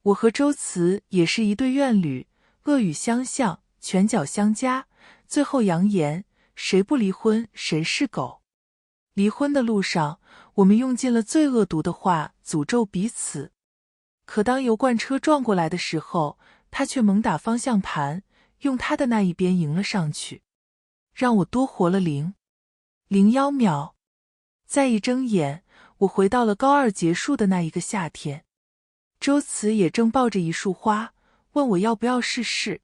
我和周慈也是一对怨侣，恶语相向，拳脚相加，最后扬言谁不离婚谁是狗。离婚的路上，我们用尽了最恶毒的话诅咒彼此。可当油罐车撞过来的时候，他却猛打方向盘，用他的那一边迎了上去，让我多活了0.01秒。再一睁眼，我回到了高2结束的那一个夏天。周慈也正抱着一束花，问我要不要试试。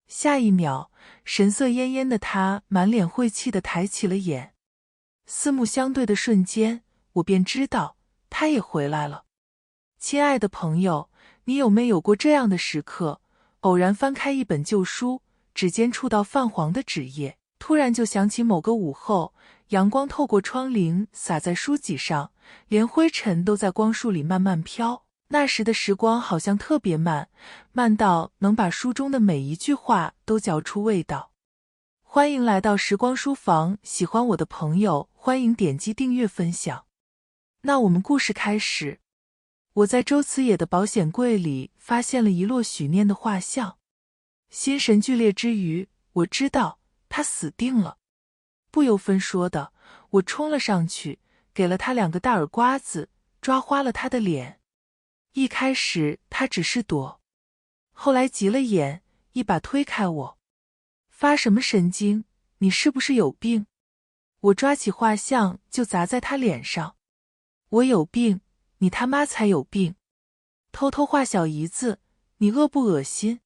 下一秒，神色恹恹的他满脸晦气地抬起了眼。四目相对的瞬间，我便知道他也回来了。亲爱的朋友，你有没有过这样的时刻，偶然翻开一本旧书，指尖触到泛黄的纸页，突然就想起某个午后，阳光透过窗棂洒在书籍上，连灰尘都在光束里慢慢飘。那时的时光好像特别慢，慢到能把书中的每一句话都嚼出味道。欢迎来到时光书房，喜欢我的朋友欢迎点击订阅分享。那我们故事开始。我在周慈野的保险柜里发现了一摞许念的画像，心神俱裂之余，我知道他死定了。不由分说的，我冲了上去，给了他2个大耳刮子，抓花了他的脸。一开始他只是躲，后来急了眼，一把推开我。发什么神经？你是不是有病？我抓起画像就砸在他脸上。我有病？你他妈才有病！偷偷画小姨子，你恶不恶心？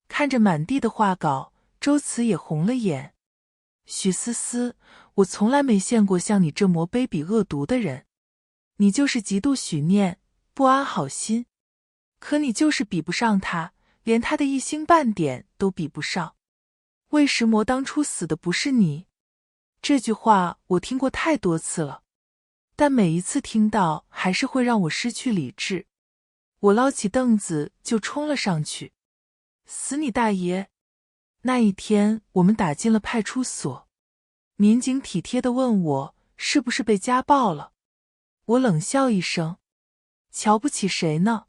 看着满地的画稿，周慈也红了眼。许思思，我从来没见过像你这么卑鄙恶毒的人。你就是嫉妒许念，不安好心。可你就是比不上他，连他的一星半点都比不上。魏石魔当初死的不是你。这句话我听过太多次了，但每一次听到还是会让我失去理智。我捞起凳子就冲了上去。死你大爷！那一天我们打进了派出所，民警体贴地问我是不是被家暴了。我冷笑一声，瞧不起谁呢？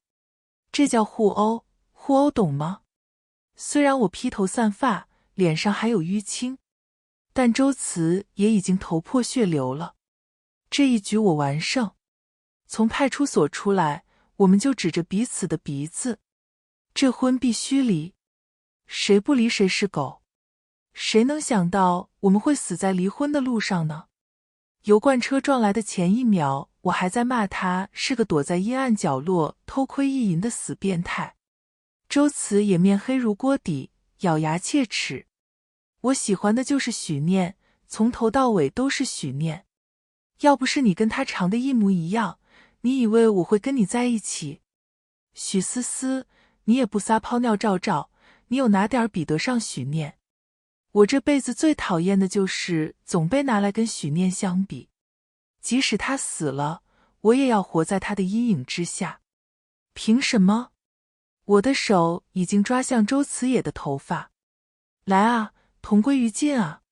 这叫互殴，互殴懂吗？虽然我披头散发，脸上还有淤青，但周慈也已经头破血流了。这一局我完胜。从派出所出来，我们就指着彼此的鼻子，这婚必须离，谁不离谁是狗。谁能想到我们会死在离婚的路上呢？油罐车撞来的前一秒，我还在骂他是个躲在阴暗角落偷窥意淫的死变态。周慈也面黑如锅底，咬牙切齿。我喜欢的就是许念，从头到尾都是许念。要不是你跟他长得一模一样，你以为我会跟你在一起？许思思，你也不撒泡尿照照，你有哪点比得上许念？我这辈子最讨厌的就是总被拿来跟许念相比。即使他死了，我也要活在他的阴影之下。凭什么？我的手已经抓向周慈野的头发。来啊，同归于尽啊！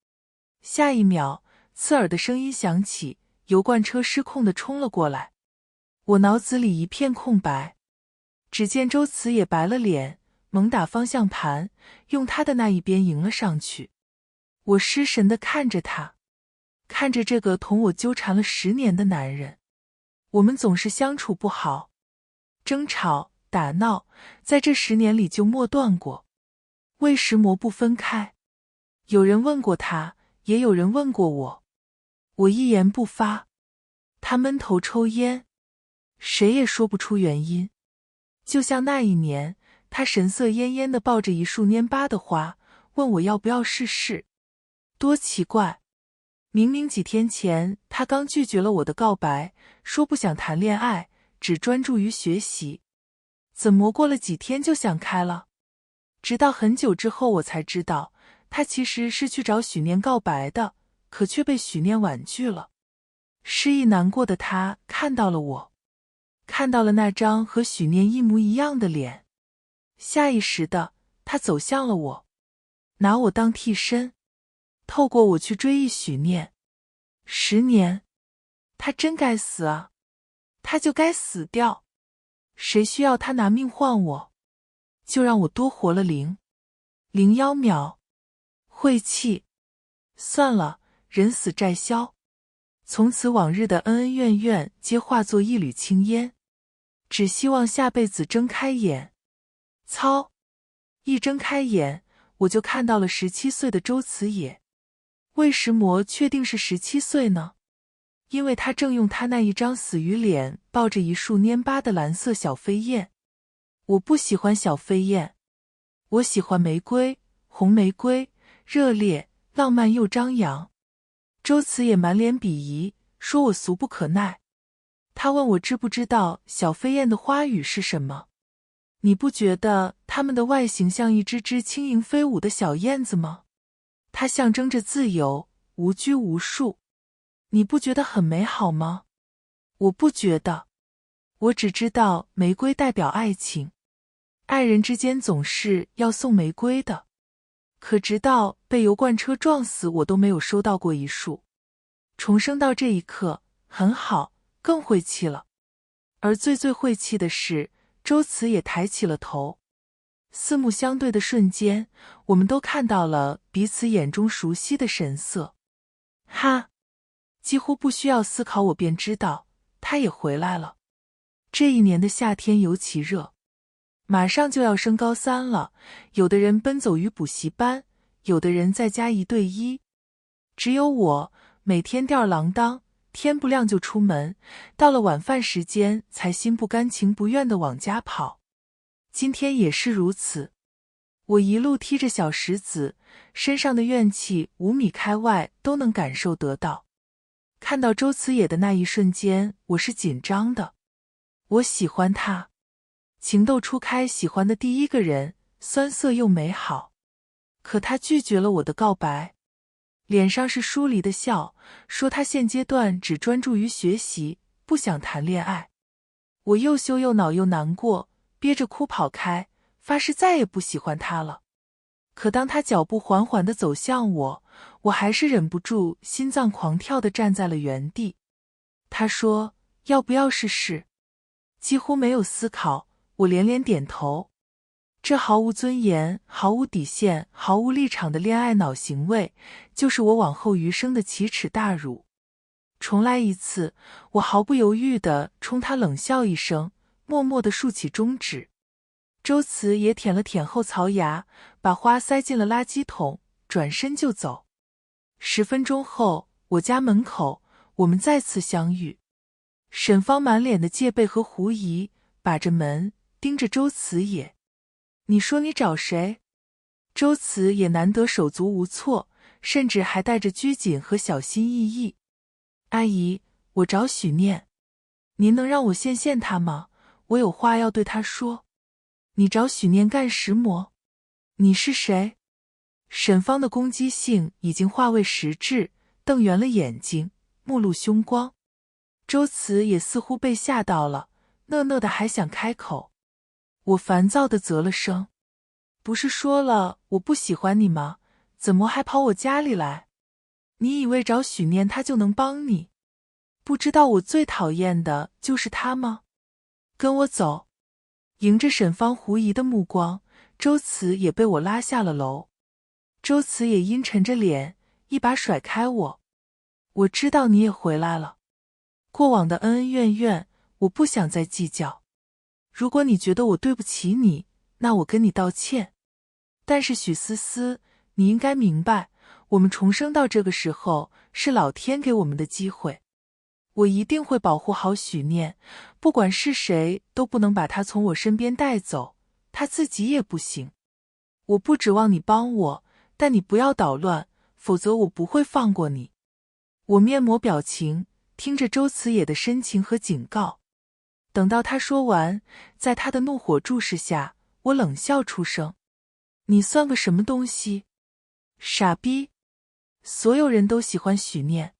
下一秒，刺耳的声音响起，油罐车失控地冲了过来。我脑子里一片空白，只见周慈也白了脸，猛打方向盘，用他的那一边迎了上去。我失神地看着他，看着这个同我纠缠了10年的男人。我们总是相处不好，争吵打闹，在这10年里就没断过。为什么不分开？有人问过他，也有人问过我。我一言不发。他闷头抽烟，谁也说不出原因。就像那一年，他神色恹恹地抱着一束蔫巴的花，问我要不要试试。多奇怪，明明几天前他刚拒绝了我的告白，说不想谈恋爱，只专注于学习。怎么过了几天就想开了？直到很久之后我才知道，他其实是去找许念告白的，可却被许念婉拒了。失意难过的他看到了我，看到了那张和许念一模一样的脸。下意识的，他走向了我，拿我当替身，透过我去追忆许念。10年，他真该死啊！他就该死掉。谁需要他拿命换我？就让我多活了0.01秒。晦气。算了，人死债消。从此往日的恩恩怨怨皆化作一缕青烟，只希望下辈子睁开眼。操！一睁开眼，我就看到了17岁的周慈野。为什么确定是17岁呢？因为他正用他那一张死鱼脸抱着一束蔫巴的蓝色小飞燕。我不喜欢小飞燕，我喜欢玫瑰，红玫瑰，热烈、浪漫又张扬。周慈也满脸鄙夷，说我俗不可耐。他问我知不知道小飞燕的花语是什么？你不觉得它们的外形像一只只轻盈飞舞的小燕子吗？它象征着自由，无拘无束。你不觉得很美好吗？我不觉得。我只知道玫瑰代表爱情，爱人之间总是要送玫瑰的。可直到被油罐车撞死，我都没有收到过一束。重生到这一刻，很好，更晦气了。而最晦气的是，周慈也抬起了头。四目相对的瞬间，我们都看到了彼此眼中熟悉的神色。哈！几乎不需要思考，我便知道，他也回来了。这一年的夏天尤其热，马上就要升高3了，有的人奔走于补习班，有的人在家1对1。只有我，每天吊儿郎当，天不亮就出门，到了晚饭时间才心不甘情不愿地往家跑。今天也是如此，我一路踢着小石子，身上的怨气5米开外都能感受得到。看到周慈野的那一瞬间，我是紧张的。我喜欢他，情窦初开喜欢的第一个人，酸涩又美好。可他拒绝了我的告白，脸上是疏离的笑，说他现阶段只专注于学习，不想谈恋爱。我又羞又恼又难过，憋着哭跑开，发誓再也不喜欢他了。可当他脚步缓缓地走向我，我还是忍不住心脏狂跳地站在了原地。他说要不要试试？几乎没有思考，我连连点头。这毫无尊严、毫无底线、毫无立场的恋爱脑行为，就是我往后余生的奇耻大辱。重来一次，我毫不犹豫地冲他冷笑一声，默默地竖起中指。周慈也舔了舔后槽牙，把花塞进了垃圾桶，转身就走。10分钟后，我家门口，我们再次相遇。沈芳满脸的戒备和狐疑，把着门，盯着周慈也。你说你找谁？周慈也难得手足无措，甚至还带着拘谨和小心翼翼。阿姨，我找许念。您能让我见他吗？我有话要对他说。你找许念干什么？你是谁？沈芳的攻击性已经化为实质，瞪圆了眼睛，目露凶光。周慈也似乎被吓到了，讷讷的还想开口。我烦躁地啧了声，不是说了我不喜欢你吗？怎么还跑我家里来？你以为找许念他就能帮你？不知道我最讨厌的就是他吗？跟我走。迎着沈芳狐疑的目光，周慈也被我拉下了楼。周慈也阴沉着脸，一把甩开我。我知道你也回来了。过往的恩恩怨怨，我不想再计较。如果你觉得我对不起你，那我跟你道歉。但是许思思，你应该明白，我们重生到这个时候，是老天给我们的机会。我一定会保护好许念，不管是谁都不能把他从我身边带走，他自己也不行。我不指望你帮我，但你不要捣乱，否则我不会放过你。我面膜表情，听着周慈野的深情和警告。等到他说完，在他的怒火注视下，我冷笑出声：你算个什么东西？傻逼！所有人都喜欢许念，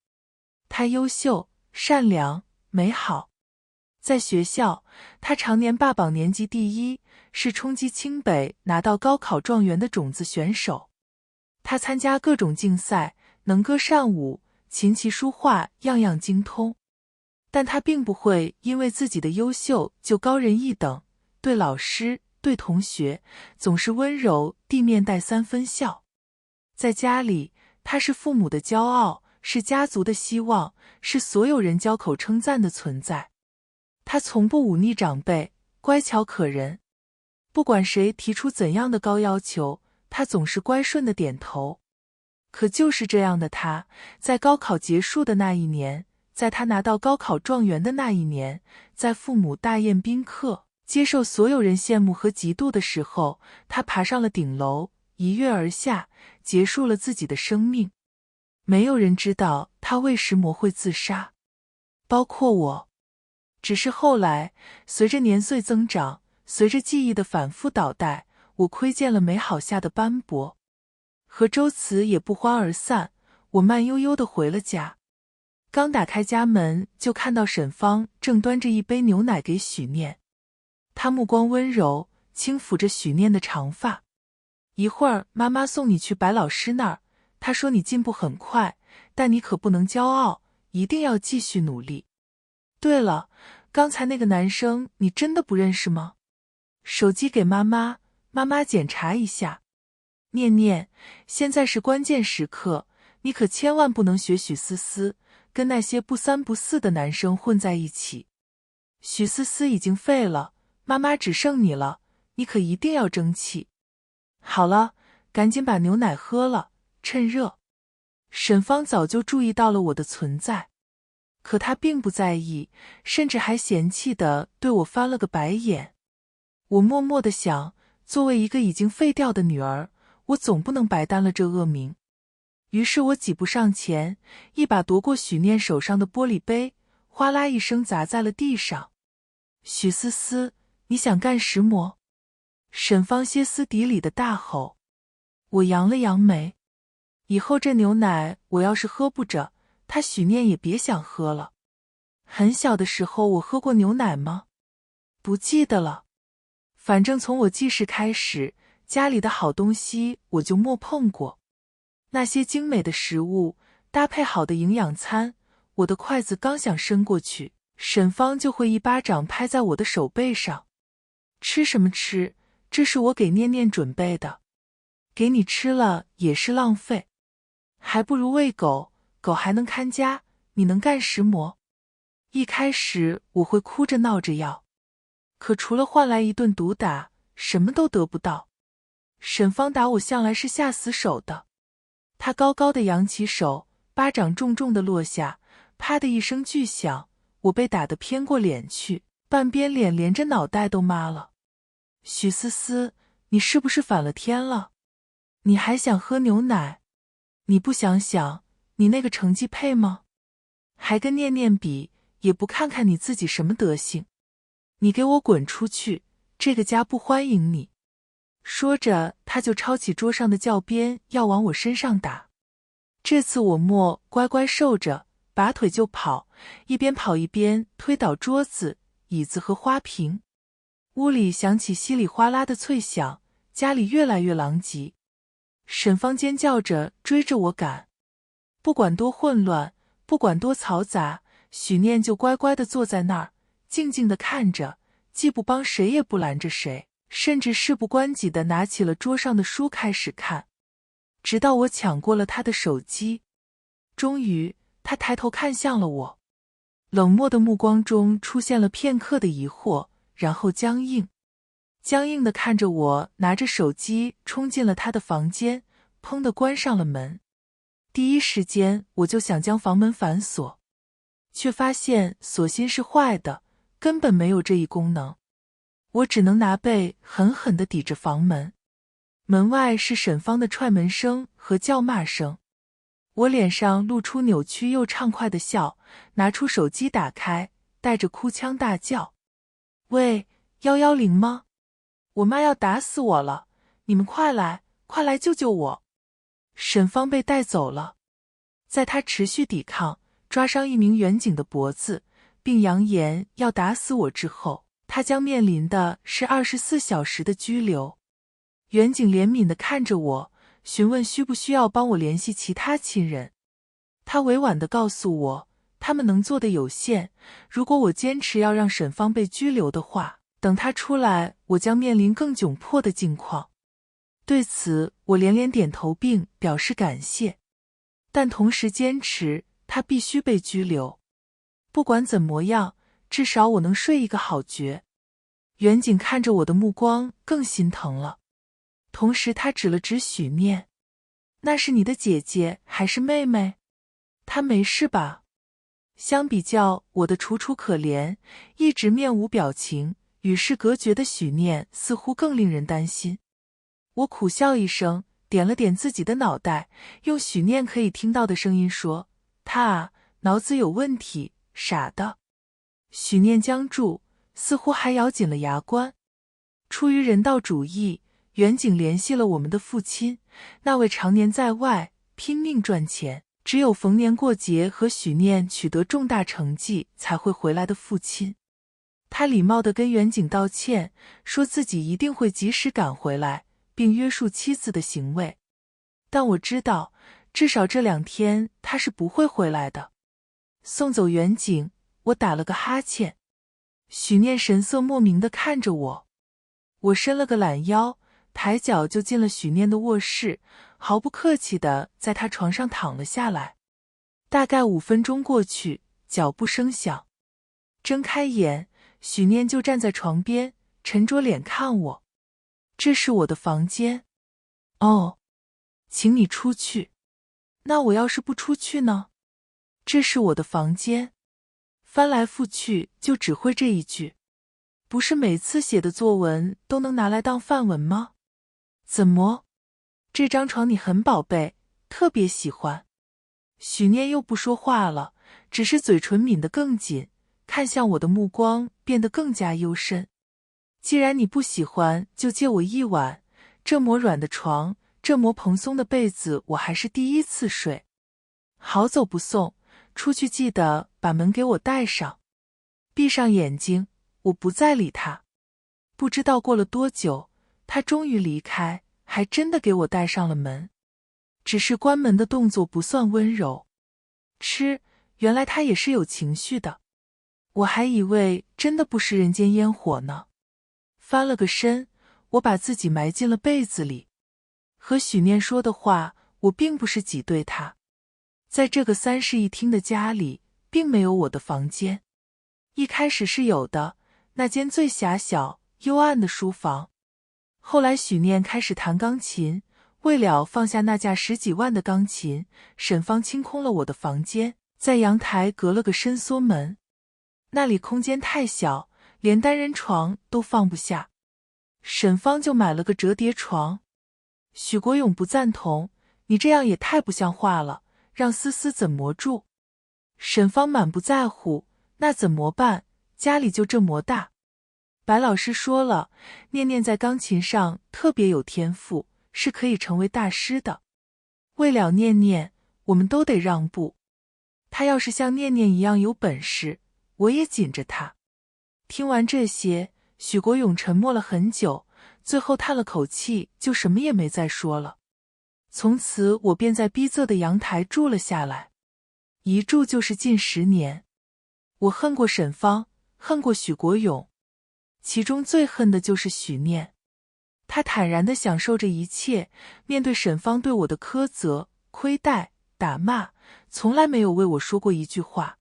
他优秀、善良、美好。在学校，他常年霸榜年级第1，是冲击清北拿到高考状元的种子选手。他参加各种竞赛，能歌善舞，琴棋书画样样精通。但他并不会因为自己的优秀就高人一等，对老师、对同学总是温柔地面带3分笑。在家里，他是父母的骄傲，是家族的希望，是所有人交口称赞的存在。他从不忤逆长辈，乖巧可人。不管谁提出怎样的高要求，他总是乖顺的点头。可就是这样的他，在高考结束的那一年，在他拿到高考状元的那一年，在父母大宴宾客，接受所有人羡慕和嫉妒的时候，他爬上了顶楼，一跃而下，结束了自己的生命。没有人知道他为什么会自杀，包括我。只是后来，随着年岁增长，随着记忆的反复倒带，我窥见了美好下的斑驳。和周慈也不欢而散，我慢悠悠地回了家。刚打开家门，就看到沈芳正端着一杯牛奶给许念。她目光温柔，轻抚着许念的长发。一会儿妈妈送你去白老师那儿，她说你进步很快，但你可不能骄傲，一定要继续努力。对了，刚才那个男生你真的不认识吗？手机给妈妈，妈妈检查一下。念念，现在是关键时刻，你可千万不能学许思思，跟那些不三不四的男生混在一起。许思思已经废了，妈妈只剩你了，你可一定要争气。好了，赶紧把牛奶喝了，趁热。沈芳早就注意到了我的存在，可她并不在意，甚至还嫌弃地对我翻了个白眼。我默默地想，作为一个已经废掉的女儿，我总不能白担了这恶名。于是我几步上前，一把夺过许念手上的玻璃杯，哗啦一声砸在了地上。许思思，你想干什么？沈芳歇斯底里的大吼。我扬了扬眉，以后这牛奶我要是喝不着，他许念也别想喝了。很小的时候我喝过牛奶吗？不记得了。反正从我记事开始，家里的好东西我就没碰过。那些精美的食物，搭配好的营养餐，我的筷子刚想伸过去，沈芳就会一巴掌拍在我的手背上。吃什么吃？这是我给念念准备的，给你吃了也是浪费，还不如喂狗，狗还能看家，你能干什么？一开始我会哭着闹着要，可除了换来一顿毒打，什么都得不到。沈芳打我向来是下死手的，她高高的扬起手，巴掌重重的落下，啪的一声巨响，我被打得偏过脸去，半边脸连着脑袋都麻了。许思思，你是不是反了天了？你还想喝牛奶？你不想想，你那个成绩配吗？还跟念念比，也不看看你自己什么德行。你给我滚出去，这个家不欢迎你。说着，他就抄起桌上的教鞭要往我身上打。这次我默乖乖受着，拔腿就跑，一边跑一边推倒桌子、椅子和花瓶。屋里响起稀里哗啦的脆响，家里越来越狼藉。沈芳尖叫着追着我赶，不管多混乱，不管多嘈杂，许念就乖乖地坐在那儿，静静地看着，既不帮谁也不拦着谁，甚至事不关己地拿起了桌上的书开始看，直到我抢过了他的手机。终于，他抬头看向了我，冷漠的目光中出现了片刻的疑惑，然后僵硬地看着我拿着手机冲进了他的房间，砰地关上了门。第一时间我就想将房门反锁，却发现锁芯是坏的，根本没有这一功能。我只能拿背狠狠地抵着房门。门外是沈芳的踹门声和叫骂声。我脸上露出扭曲又畅快的笑，拿出手机打开，带着哭腔大叫：喂，110吗？我妈要打死我了，你们快来，快来救救我！沈芳被带走了。在她持续抵抗，抓伤一名员警的脖子，并扬言要打死我之后，她将面临的是24小时的拘留。员警怜悯地看着我，询问需不需要帮我联系其他亲人。他委婉地告诉我，他们能做的有限。如果我坚持要让沈芳被拘留的话，等他出来，我将面临更窘迫的境况。对此，我连连点头并表示感谢，但同时坚持他必须被拘留。不管怎么样，至少我能睡一个好觉。远景看着我的目光更心疼了，同时他指了指许念：“那是你的姐姐还是妹妹？她没事吧？”相比较我的楚楚可怜，一直面无表情，与世隔绝的许念似乎更令人担心。我苦笑一声，点了点自己的脑袋，用许念可以听到的声音说：“他啊，脑子有问题，傻的。”许念僵住，似乎还咬紧了牙关。出于人道主义，远景联系了我们的父亲，那位常年在外拼命赚钱，只有逢年过节和许念取得重大成绩才会回来的父亲。他礼貌地跟远景道歉，说自己一定会及时赶回来，并约束妻子的行为。但我知道，至少这2天他是不会回来的。送走远景，我打了个哈欠。许念神色莫名地看着我，我伸了个懒腰，抬脚就进了许念的卧室，毫不客气地在他床上躺了下来。大概5分钟过去，脚步声响，睁开眼，许念就站在床边，沉着脸看我。这是我的房间。哦，请你出去。那我要是不出去呢？这是我的房间。翻来覆去就只会这一句，不是每次写的作文都能拿来当范文吗？怎么？这张床你很宝贝，特别喜欢。许念又不说话了，只是嘴唇抿得更紧，看向我的目光变得更加幽深。既然你不喜欢，就借我一晚。这么软的床，这么蓬松的被子，我还是第一次睡。好走不送，出去记得把门给我带上。闭上眼睛，我不再理他。不知道过了多久，他终于离开，还真的给我带上了门。只是关门的动作不算温柔。原来他也是有情绪的。我还以为真的不食人间烟火呢。翻了个身，我把自己埋进了被子里。和许念说的话，我并不是挤兑他。在这个3室1厅的家里，并没有我的房间。一开始是有的，那间最狭小、幽暗的书房。后来许念开始弹钢琴，为了放下那架10几万的钢琴，沈芳清空了我的房间，在阳台隔了个伸缩门。那里空间太小，连单人床都放不下。沈芳就买了个折叠床。许国勇不赞同，你这样也太不像话了，让思思怎么住？沈芳满不在乎，那怎么办？家里就这么大。白老师说了，念念在钢琴上特别有天赋，是可以成为大师的。为了念念，我们都得让步。他要是像念念一样有本事，我也紧着他。听完这些，许国勇沉默了很久，最后叹了口气，就什么也没再说了。从此我便在逼仄的阳台住了下来，一住就是近10年。我恨过沈芳，恨过许国勇，其中最恨的就是许念。他坦然地享受着一切，面对沈芳对我的苛责、亏待、打骂，从来没有为我说过一句话。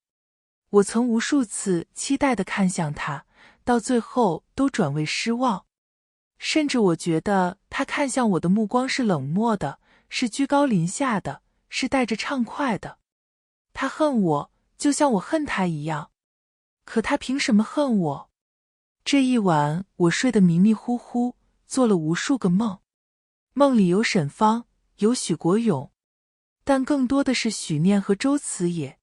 我曾无数次期待地看向他，到最后都转为失望。甚至我觉得他看向我的目光是冷漠的，是居高临下的，是带着畅快的。他恨我，就像我恨他一样。可他凭什么恨我？这一晚我睡得迷迷糊糊，做了无数个梦。梦里有沈芳，有许国勇，但更多的是许念和周慈也。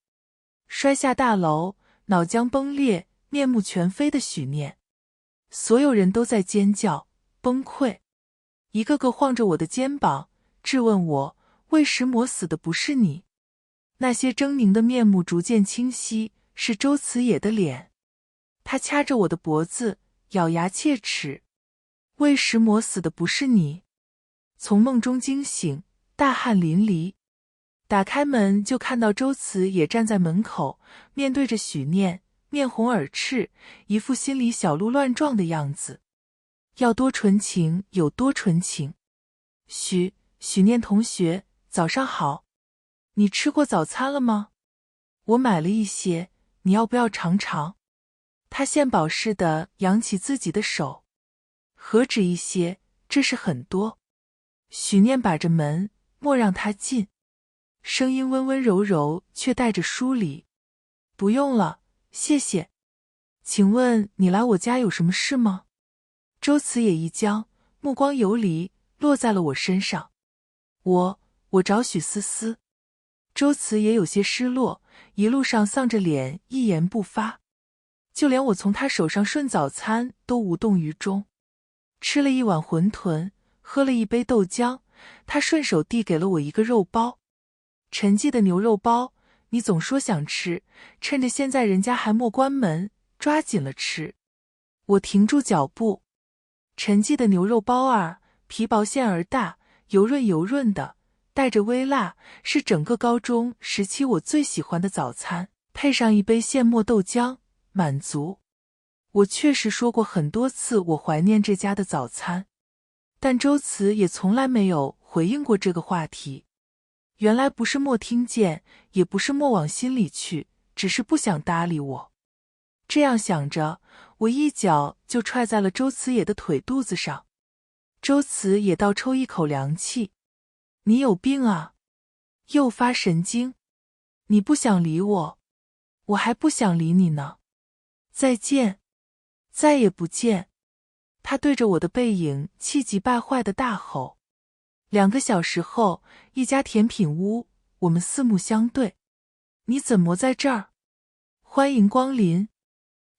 摔下大楼，脑浆崩裂，面目全非的许念。所有人都在尖叫，崩溃，一个个晃着我的肩膀，质问我，为石魔死的不是你。那些狰狞的面目逐渐清晰，是周慈也的脸。他掐着我的脖子，咬牙切齿，为石魔死的不是你。从梦中惊醒，大汗淋漓。打开门就看到周慈也站在门口，面对着许念，面红耳赤，一副心里小鹿乱撞的样子。要多纯情有多纯情。许念同学，早上好。你吃过早餐了吗？我买了一些，你要不要尝尝？他献宝似的扬起自己的手。何止一些，这是很多。许念把着门，莫让他进。声音温温柔柔，却带着疏离。不用了，谢谢。请问你来我家有什么事吗？周慈也一僵，目光游离，落在了我身上。我找许思思。周慈也有些失落，一路上丧着脸，一言不发。就连我从他手上顺早餐都无动于衷。吃了一碗馄饨，喝了一杯豆浆，他顺手递给了我一个肉包。陈记的牛肉包，你总说想吃，趁着现在人家还没关门，抓紧了吃。我停住脚步。陈记的牛肉包儿，皮薄馅儿大，油润油润的，带着微辣，是整个高中时期我最喜欢的早餐，配上一杯现磨豆浆，满足。我确实说过很多次我怀念这家的早餐，但周慈也从来没有回应过这个话题。原来不是没听见，也不是没往心里去，只是不想搭理我。这样想着，我一脚就踹在了周慈野的腿肚子上。周慈也倒抽一口凉气。你有病啊！又发神经！你不想理我，我还不想理你呢。再见！再也不见！他对着我的背影气急败坏的大吼。2个小时后，一家甜品屋，我们四目相对。你怎么在这儿？欢迎光临。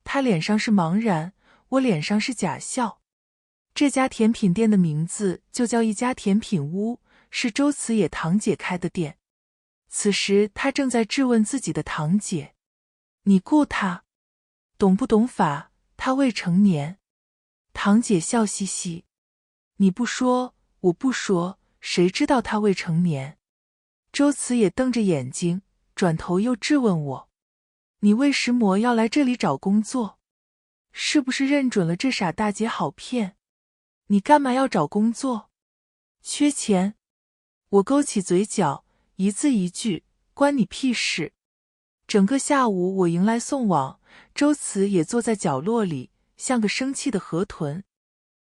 他脸上是茫然，我脸上是假笑。这家甜品店的名字就叫一家甜品屋，是周慈野堂姐开的店。此时他正在质问自己的堂姐：你雇他，懂不懂法？他未成年。堂姐笑嘻嘻：你不说，我不说，谁知道他未成年？周慈也瞪着眼睛，转头又质问我：你为什么要来这里找工作？是不是认准了这傻大姐好骗？你干嘛要找工作？缺钱？我勾起嘴角，一字一句，关你屁事。整个下午我迎来送往，周慈也坐在角落里，像个生气的河豚。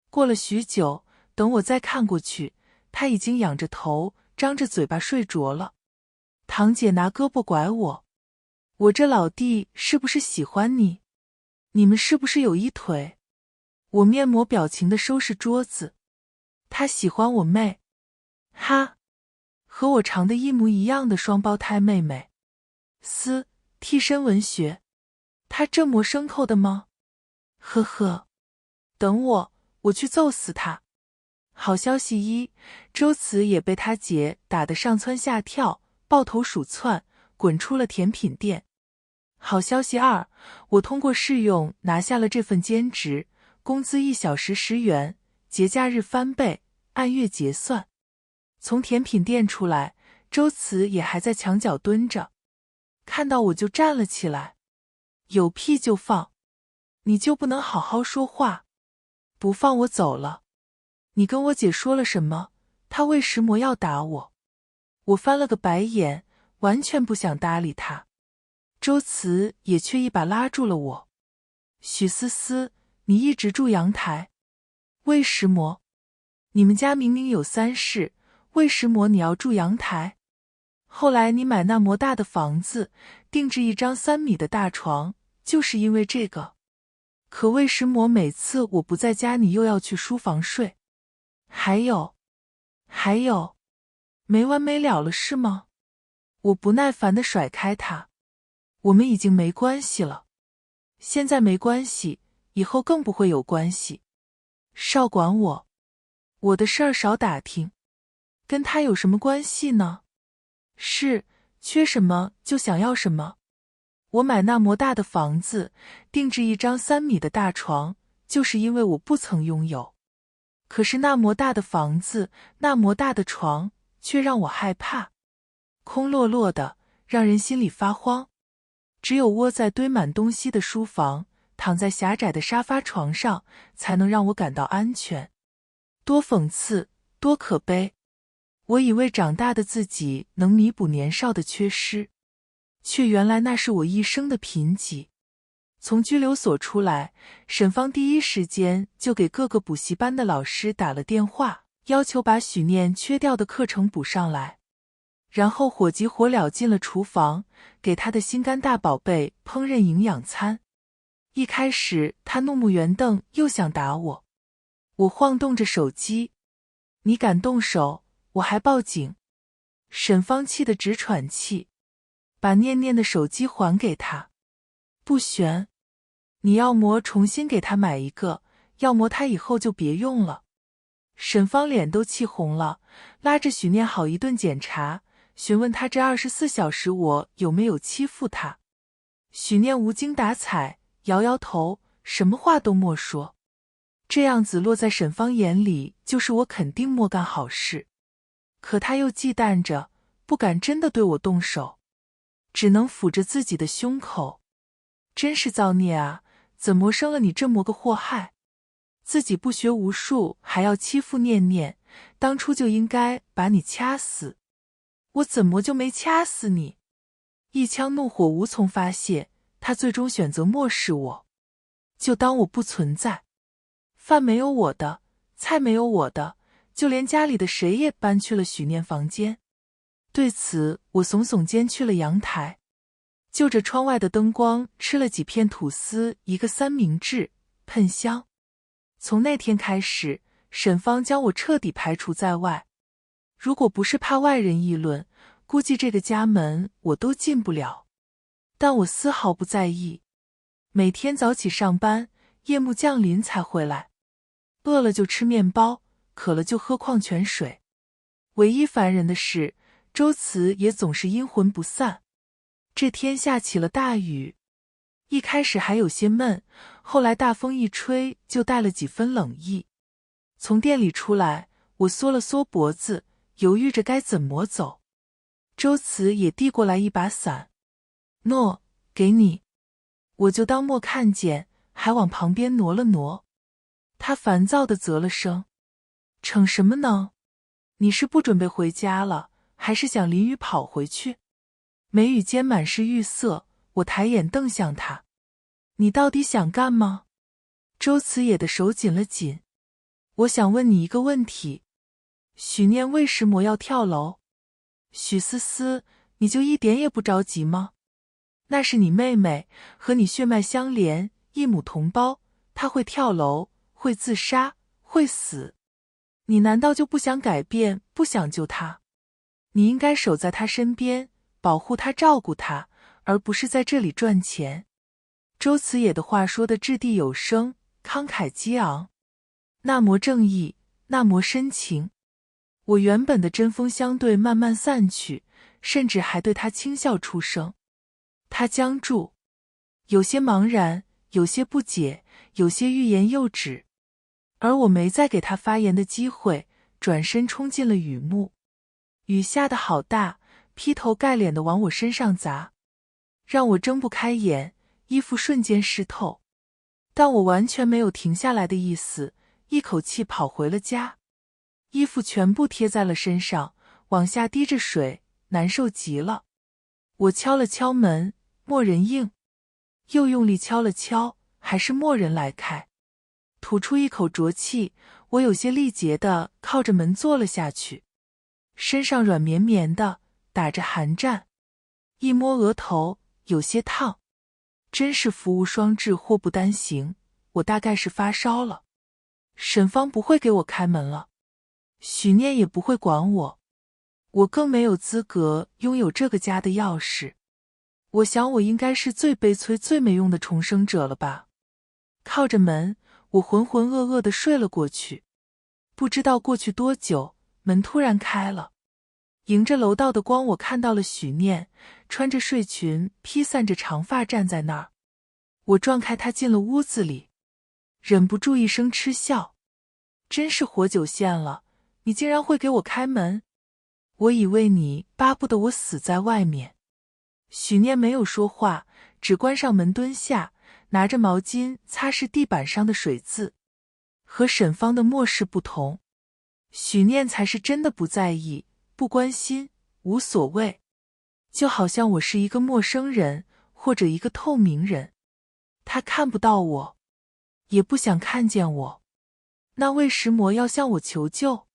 过了许久，等我再看过去，他已经仰着头，张着嘴巴睡着了。堂姐拿胳膊拐我：我这老弟是不是喜欢你？你们是不是有一腿？我面膜表情的收拾桌子。他喜欢我妹。哈，和我长得一模一样的双胞胎妹妹。替身文学。他这么牲口的吗？呵呵。等我去揍死他。好消息一，周慈也被他姐打得上蹿下跳，抱头鼠窜，滚出了甜品店。好消息二，我通过试用拿下了这份兼职，工资1小时10元，节假日翻倍，按月结算。从甜品店出来，周慈也还在墙角蹲着，看到我就站了起来。有屁就放，你就不能好好说话？不放我走了。你跟我姐说了什么？她为什么要打我？我翻了个白眼，完全不想搭理她。周慈也却一把拉住了我。许思思，你一直住阳台，为什么？你们家明明有3室，为什么你要住阳台？后来你买那么大的房子，定制一张3米的大床，就是因为这个。可为什么每次我不在家，你又要去书房睡？还有，没完没了了是吗？我不耐烦地甩开他。我们已经没关系了，现在没关系，以后更不会有关系。少管我的事儿少打听。跟他有什么关系呢？是，缺什么就想要什么。我买那么大的房子，定制一张3米的大床，就是因为我不曾拥有。可是那么大的房子，那么大的床，却让我害怕。空落落的，让人心里发慌。只有窝在堆满东西的书房，躺在狭窄的沙发床上，才能让我感到安全。多讽刺，多可悲！我以为长大的自己能弥补年少的缺失，却原来那是我一生的贫瘠。从拘留所出来，沈芳第一时间就给各个补习班的老师打了电话，要求把许念缺掉的课程补上来，然后火急火燎进了厨房，给他的心肝大宝贝烹饪营养餐。一开始他怒目圆瞪，又想打我。我晃动着手机，你敢动手，我还报警。沈芳气得直喘气，把念念的手机还给他。不悬，你要么重新给他买一个，要么他以后就别用了。沈芳脸都气红了，拉着许念好一顿检查，询问他这24小时我有没有欺负他。许念无精打采，摇摇头，什么话都莫说。这样子落在沈芳眼里，就是我肯定莫干好事。可他又忌惮着，不敢真的对我动手，只能抚着自己的胸口。真是造孽啊，怎么生了你这么个祸害？自己不学无术，还要欺负念念，当初就应该把你掐死。我怎么就没掐死你？一腔怒火无从发泄，他最终选择漠视我，就当我不存在。饭没有我的，菜没有我的，就连家里的谁也搬去了许念房间。对此，我耸耸肩去了阳台，就着窗外的灯光吃了几片吐司，一个三明治，喷香。从那天开始，沈芳将我彻底排除在外。如果不是怕外人议论，估计这个家门我都进不了。但我丝毫不在意，每天早起上班，夜幕降临才回来。饿了就吃面包，渴了就喝矿泉水。唯一烦人的是，周慈也总是阴魂不散。这天下起了大雨，一开始还有些闷，后来大风一吹就带了几分冷意。从店里出来，我缩了缩脖子，犹豫着该怎么走。周慈也递过来一把伞，喏，给你。我就当没看见，还往旁边挪了挪。他烦躁地啧了声，逞什么能？你是不准备回家了，还是想淋雨跑回去？眉宇间满是欲色，我抬眼瞪向他，你到底想干吗？周慈野的手紧了紧，我想问你一个问题，许念为什么要跳楼？许思思，你就一点也不着急吗？那是你妹妹，和你血脉相连，一母同胞，她会跳楼，会自杀，会死。你难道就不想改变，不想救她？你应该守在她身边，保护她，照顾她，而不是在这里赚钱。周慈野的话说得掷地有声，慷慨激昂，那么正义，那么深情。我原本的针锋相对慢慢散去，甚至还对他轻笑出声。他僵住，有些茫然，有些不解，有些欲言又止。而我没再给他发言的机会，转身冲进了雨幕。雨下得好大，劈头盖脸地往我身上砸，让我睁不开眼，衣服瞬间湿透。但我完全没有停下来的意思，一口气跑回了家。衣服全部贴在了身上，往下滴着水，难受极了。我敲了敲门，没人应，又用力敲了敲，还是没人来开。吐出一口浊气，我有些力竭地靠着门坐了下去，身上软绵绵的，打着寒战，一摸额头，有些烫。真是福无双至，祸不单行，我大概是发烧了。沈芳不会给我开门了，许念也不会管我，我更没有资格拥有这个家的钥匙。我想我应该是最悲催最没用的重生者了吧。靠着门，我浑浑噩噩地睡了过去。不知道过去多久，门突然开了，迎着楼道的光，我看到了许念，穿着睡裙，披散着长发站在那儿。我撞开他进了屋子里，忍不住一声嗤笑，真是活久见了，你竟然会给我开门。我以为你巴不得我死在外面。许念没有说话，只关上门蹲下，拿着毛巾擦拭地板上的水渍。和沈芳的漠视不同，许念才是真的不在意，不关心，无所谓。就好像我是一个陌生人，或者一个透明人。他看不到我，也不想看见我。那为什么要向我求救？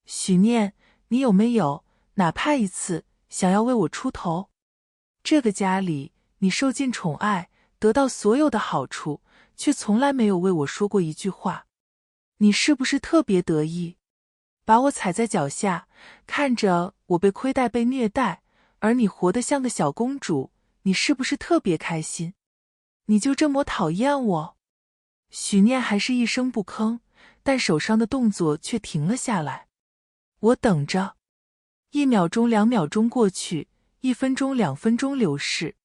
许念，你有没有，哪怕一次，想要为我出头？这个家里，你受尽宠爱，得到所有的好处，却从来没有为我说过一句话。你是不是特别得意？把我踩在脚下，看着我被亏待被虐待，而你活得像个小公主，你是不是特别开心？你就这么讨厌我？许念还是一声不吭，但手上的动作却停了下来。我等着。1秒钟2秒钟过去，1分钟2分钟流逝，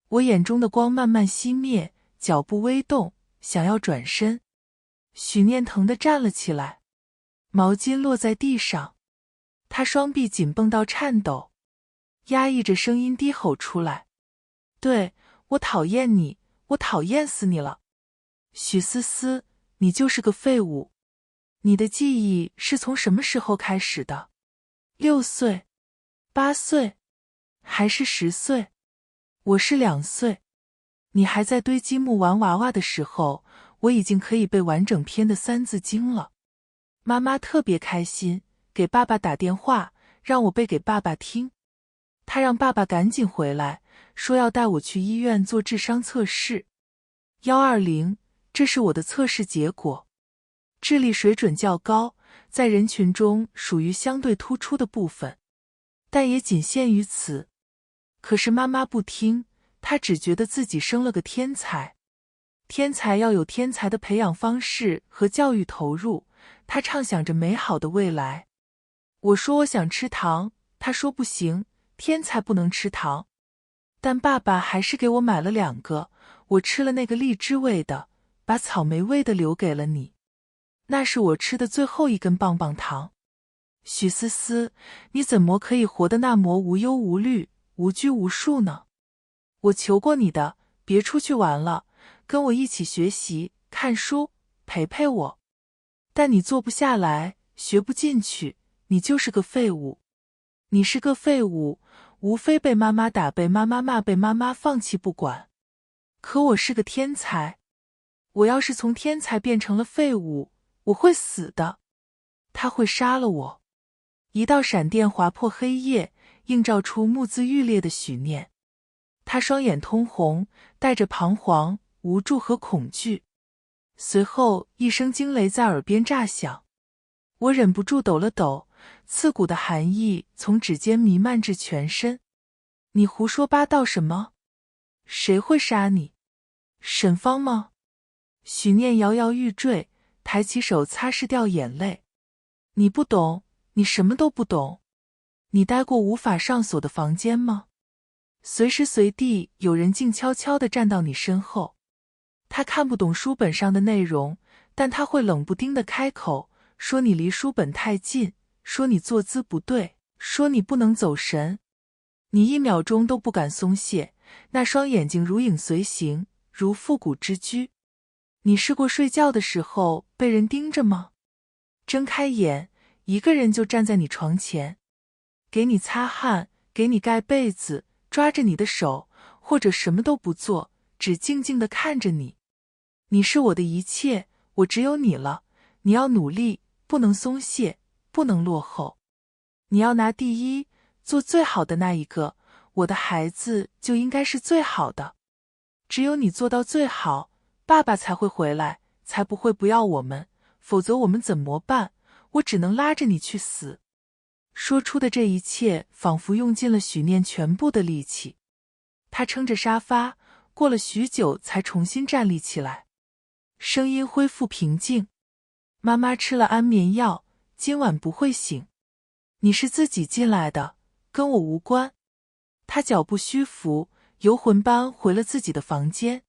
我眼中的光慢慢熄灭，脚步微动，想要转身。许念疼地站了起来，毛巾落在地上，他双臂紧绷到颤抖，压抑着声音低吼出来：对，我讨厌你，我讨厌死你了。许思思，你就是个废物。你的记忆是从什么时候开始的？6岁、8岁，还是10岁？我是2岁。你还在堆积木玩娃娃的时候，我已经可以背完整篇的3字经了。妈妈特别开心，给爸爸打电话，让我背给爸爸听。她让爸爸赶紧回来，说要带我去医院做智商测试。120，这是我的测试结果。智力水准较高，在人群中属于相对突出的部分，但也仅限于此。可是妈妈不听，她只觉得自己生了个天才。天才要有天才的培养方式和教育投入，她畅想着美好的未来。我说我想吃糖，她说不行，天才不能吃糖。但爸爸还是给我买了2个，我吃了那个荔枝味的，把草莓味的留给了你。那是我吃的最后一根棒棒糖。许思思，你怎么可以活得那么无忧无虑、无拘无束呢？我求过你的，别出去玩了，跟我一起学习、看书，陪陪我。但你做不下来，学不进去，你就是个废物。你是个废物，无非被妈妈打、被妈妈骂、被妈妈放弃不管。可我是个天才，我要是从天才变成了废物，我会死的。他会杀了我。一道闪电划破黑夜，映照出目眦欲裂的许念。他双眼通红，带着彷徨、无助和恐惧。随后一声惊雷在耳边炸响，我忍不住抖了抖，刺骨的寒意从指尖弥漫至全身。你胡说八道什么？谁会杀你？沈芳吗？许念摇摇欲坠，抬起手擦拭掉眼泪。你不懂，你什么都不懂。你待过无法上锁的房间吗？随时随地有人静悄悄地站到你身后。他看不懂书本上的内容，但他会冷不丁地开口，说你离书本太近，说你坐姿不对，说你不能走神。你1秒钟都不敢松懈，那双眼睛如影随形，如复古之居。你试过睡觉的时候被人盯着吗？睁开眼，一个人就站在你床前，给你擦汗，给你盖被子，抓着你的手，或者什么都不做，只静静地看着你。你是我的一切，我只有你了。你要努力，不能松懈，不能落后。你要拿第一，做最好的那一个，我的孩子就应该是最好的。只有你做到最好，爸爸才会回来，才不会不要我们，否则我们怎么办？我只能拉着你去死。说出的这一切仿佛用尽了许念全部的力气。他撑着沙发，过了许久才重新站立起来，声音恢复平静。妈妈吃了安眠药，今晚不会醒。你是自己进来的，跟我无关。他脚步虚浮，游魂般回了自己的房间。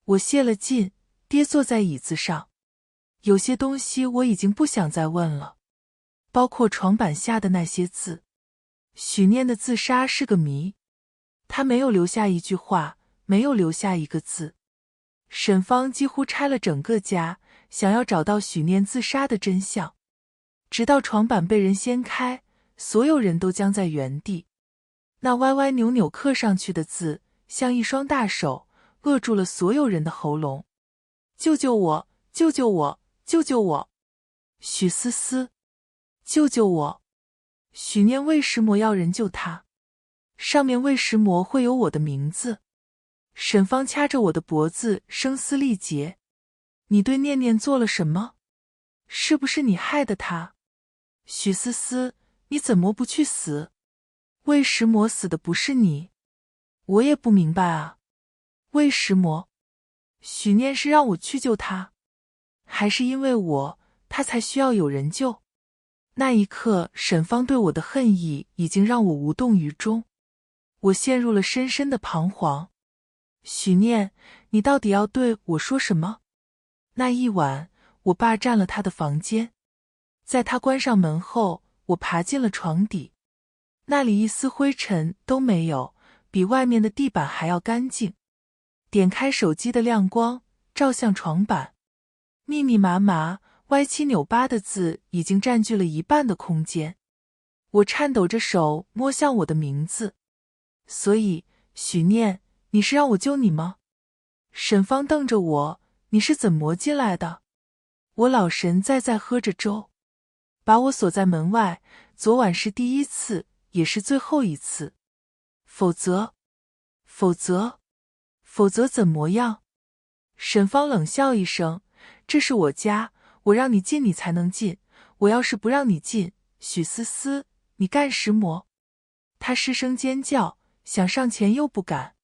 我泄了劲，跌坐在椅子上。有些东西我已经不想再问了，包括床板下的那些字。许念的自杀是个谜，他没有留下一句话，没有留下一个字。沈芳几乎拆了整个家，想要找到许念自杀的真相。直到床板被人掀开，所有人都僵在原地。那歪歪扭扭刻上去的字，像一双大手，扼住了所有人的喉咙。救救我！救救我！救救我！许思思，救救我！许念为什么要人救他？上面为什么会有我的名字？沈芳掐着我的脖子，声嘶力竭。你对念念做了什么？是不是你害的他？许思思，你怎么不去死？为什么死的不是你？我也不明白啊。为什么？许念是让我去救他，还是因为他才需要有人救？那一刻，沈芳对我的恨意已经让我无动于衷。我陷入了深深的彷徨。许念，你到底要对我说什么？那一晚，我霸占了他的房间，在他关上门后，我爬进了床底，那里一丝灰尘都没有，比外面的地板还要干净。点开手机的亮光，照向床板，密密麻麻、歪七扭八的字已经占据了一半的空间。我颤抖着手摸向我的名字。所以，许念，你是让我救你吗？沈芳瞪着我，你是怎么进来的？我老神在喝着粥，把我锁在门外，昨晚是第一次，也是最后一次。否则怎么样？沈芳冷笑一声，这是我家，我让你进你才能进，我要是不让你进，许思思，你干什么？他失声尖叫，想上前又不敢。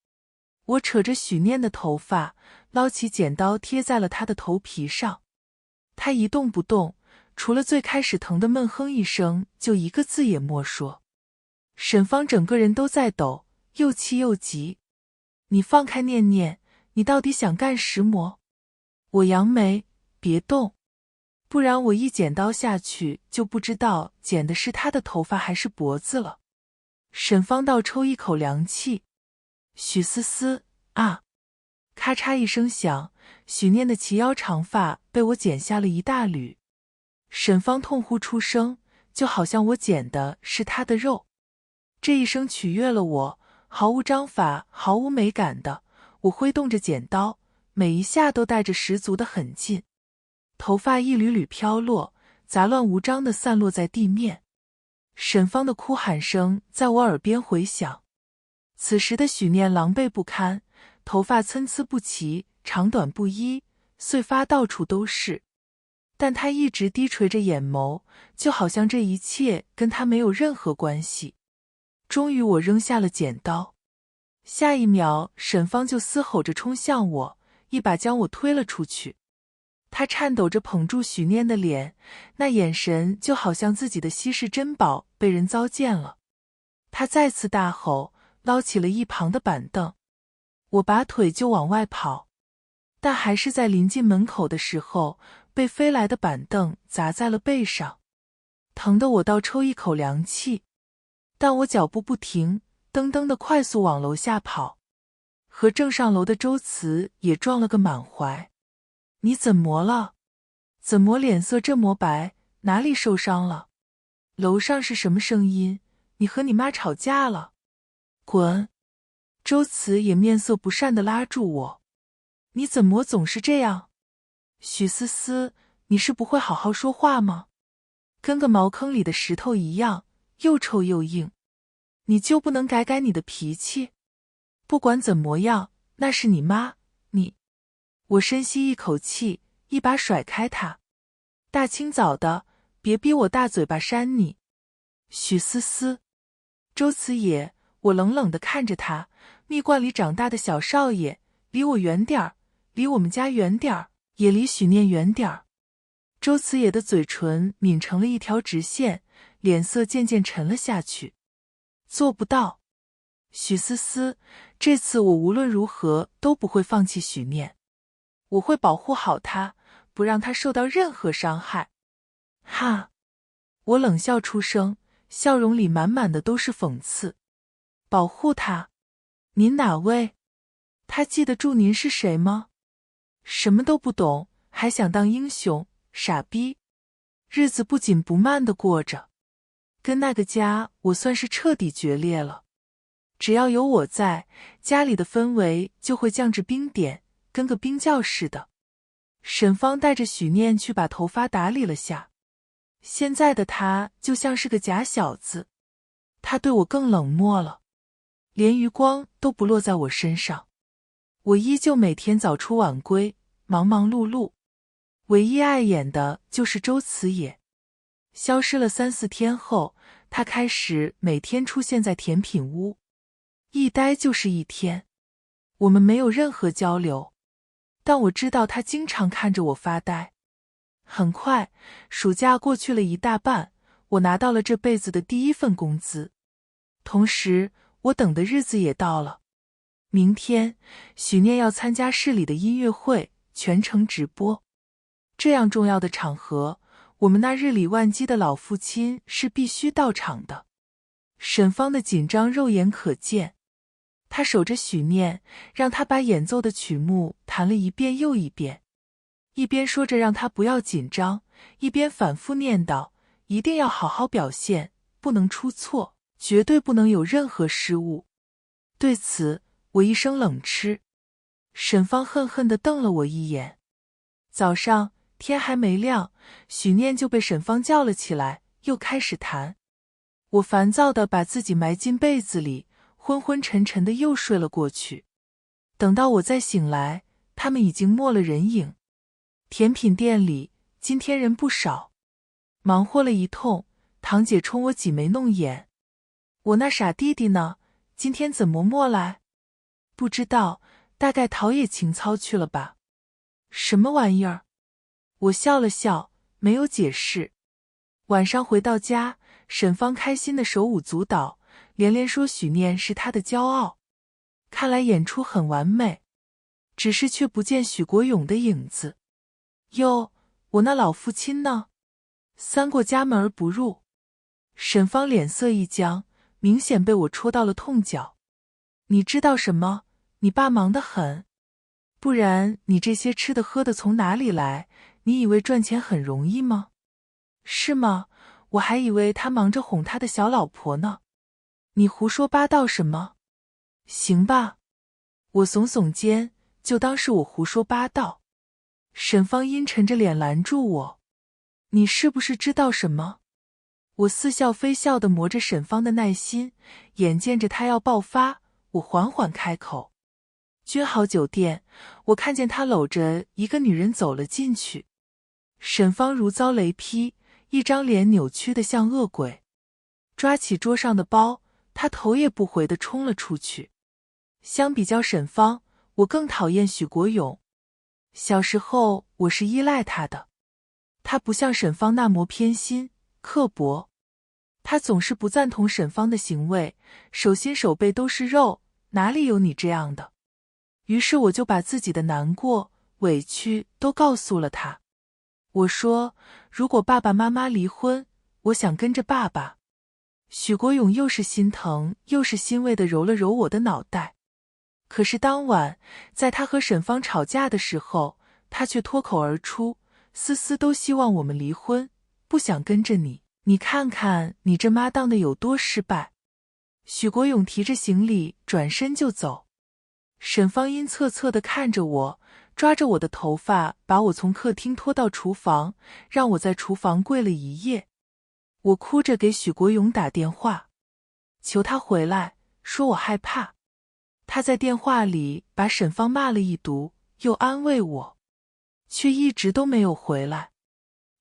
我扯着许念的头发，捞起剪刀贴在了他的头皮上。他一动不动，除了最开始疼的闷哼一声，就一个字也莫说。沈芳整个人都在抖，又气又急。你放开念念，你到底想干什么？我扬眉，别动，不然我一剪刀下去就不知道剪的是他的头发还是脖子了。沈芳倒抽一口凉气。许思思啊！咔嚓一声响，许念的齐腰长发被我剪下了一大缕。沈芳痛呼出声，就好像我剪的是她的肉。这一声取悦了我，毫无章法，毫无美感的。我挥动着剪刀，每一下都带着十足的狠劲。头发一缕缕飘落，杂乱无章地散落在地面。沈芳的哭喊声在我耳边回响。此时的许念狼狈不堪，头发参差不齐，长短不一，碎发到处都是。但他一直低垂着眼眸，就好像这一切跟他没有任何关系。终于我扔下了剪刀，下一秒沈芳就嘶吼着冲向我，一把将我推了出去。他颤抖着捧住许念的脸，那眼神就好像自己的稀世珍宝被人糟践了。他再次大吼，捞起了一旁的板凳。我拔腿就往外跑，但还是在临近门口的时候，被飞来的板凳砸在了背上，疼得我倒抽一口凉气。但我脚步不停，噔噔地快速往楼下跑，和正上楼的周慈也撞了个满怀。你怎么了？怎么脸色这么白？哪里受伤了？楼上是什么声音？你和你妈吵架了？滚！周慈也面色不善地拉住我。你怎么总是这样？许思思，你是不会好好说话吗？跟个茅坑里的石头一样，又臭又硬。你就不能改改你的脾气？不管怎么样，那是你妈，你……我深吸一口气，一把甩开他。大清早的，别逼我大嘴巴扇你。许思思，周慈也，我冷冷地看着他，蜜罐里长大的小少爷，离我远点儿，离我们家远点儿，也离许念远点儿。周慈也的嘴唇抿成了一条直线，脸色渐渐沉了下去。做不到。许思思，这次我无论如何都不会放弃许念，我会保护好他，不让他受到任何伤害。哈！我冷笑出声，笑容里满满的都是讽刺。保护他？您哪位？他记得住您是谁吗？什么都不懂，还想当英雄，傻逼！日子不紧不慢地过着，跟那个家我算是彻底决裂了。只要有我在，家里的氛围就会降至冰点，跟个冰窖似的。沈芳带着许念去把头发打理了下。现在的他就像是个假小子，他对我更冷漠了，连余光都不落在我身上。我依旧每天早出晚归，忙忙碌碌，唯一碍眼的就是周慈也。消失了3-4天后，他开始每天出现在甜品屋，一待就是1天。我们没有任何交流，但我知道他经常看着我发呆。很快，暑假过去了一大半，我拿到了这辈子的第1份工资。同时，我等的日子也到了。明天，许念要参加市里的音乐会，全程直播。这样重要的场合，我们那日理万机的老父亲是必须到场的。沈芳的紧张肉眼可见，他守着许念，让他把演奏的曲目弹了一遍又一遍，一边说着让他不要紧张，一边反复念叨，一定要好好表现，不能出错，绝对不能有任何失误。对此，我一声冷嗤。沈芳恨恨地瞪了我一眼。早上天还没亮，许念就被沈芳叫了起来，又开始弹。我烦躁地把自己埋进被子里，昏昏沉沉地又睡了过去。等到我再醒来，他们已经没了人影。甜品店里今天人不少，忙活了一通，堂姐冲我挤眉弄眼。我那傻弟弟呢？今天怎么没来？不知道，大概陶冶情操去了吧。什么玩意儿？我笑了笑，没有解释。晚上回到家，沈芳开心的手舞足蹈，连连说许念是她的骄傲。看来演出很完美，只是却不见许国勇的影子。哟，我那老父亲呢？3过家门而不入。沈芳脸色一僵，明显被我戳到了痛脚。你知道什么？你爸忙得很，不然你这些吃的喝的从哪里来？你以为赚钱很容易吗？是吗？我还以为他忙着哄他的小老婆呢。你胡说八道什么？行吧。我耸耸肩，就当是我胡说八道。沈芳阴沉着脸拦住我。你是不是知道什么？我似笑非笑地磨着沈芳的耐心，眼见着她要爆发，我缓缓开口。君豪酒店，我看见他搂着一个女人走了进去。沈芳如遭雷劈，一张脸扭曲得像恶鬼，抓起桌上的包，她头也不回地冲了出去。相比较沈芳，我更讨厌许国勇。小时候我是依赖他的，他不像沈芳那么偏心刻薄，他总是不赞同沈芳的行为，手心手背都是肉，哪里有你这样的？于是我就把自己的难过、委屈都告诉了他。我说，如果爸爸妈妈离婚，我想跟着爸爸。许国勇又是心疼又是欣慰地揉了揉我的脑袋。可是当晚，在他和沈芳吵架的时候，他却脱口而出，思思都希望我们离婚，不想跟着你，你看看你这妈当的有多失败。许国勇提着行李转身就走。沈芳阴恻恻地看着我，抓着我的头发把我从客厅拖到厨房，让我在厨房跪了一夜。我哭着给许国勇打电话，求他回来，说我害怕。他在电话里把沈芳骂了一毒，又安慰我，却一直都没有回来。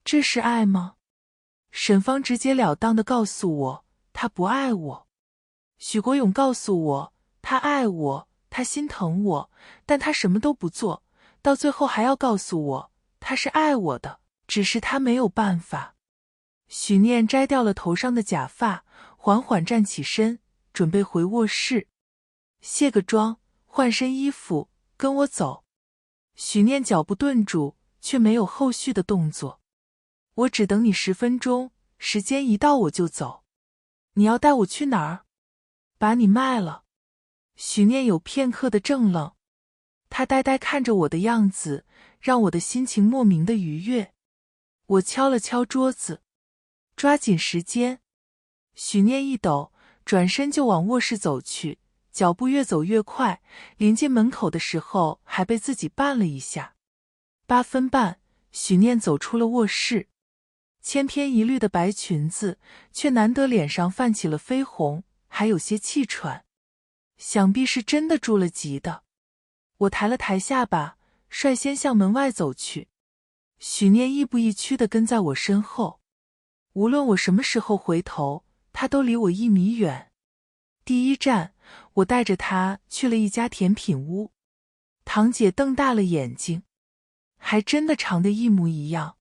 这是爱吗？沈芳直截了当地告诉我，他不爱我。许国勇告诉我，他爱我，他心疼我，但他什么都不做，到最后还要告诉我，他是爱我的，只是他没有办法。许念摘掉了头上的假发，缓缓站起身，准备回卧室。卸个妆，换身衣服，跟我走。许念脚步顿住，却没有后续的动作。我只等你10分钟，时间一到我就走。你要带我去哪儿？把你卖了。许念有片刻的怔愣，他呆呆看着我的样子，让我的心情莫名的愉悦。我敲了敲桌子，抓紧时间。许念一抖，转身就往卧室走去，脚步越走越快，临近门口的时候还被自己绊了一下。8分半，许念走出了卧室，千篇一律的白裙子，却难得脸上泛起了绯红，还有些气喘。想必是真的住了急的。我抬了抬下巴，率先向门外走去。许念亦步亦趋地跟在我身后，无论我什么时候回头，他都离我1米远。第一站，我带着他去了一家甜品屋。堂姐瞪大了眼睛，还真的长得一模一样。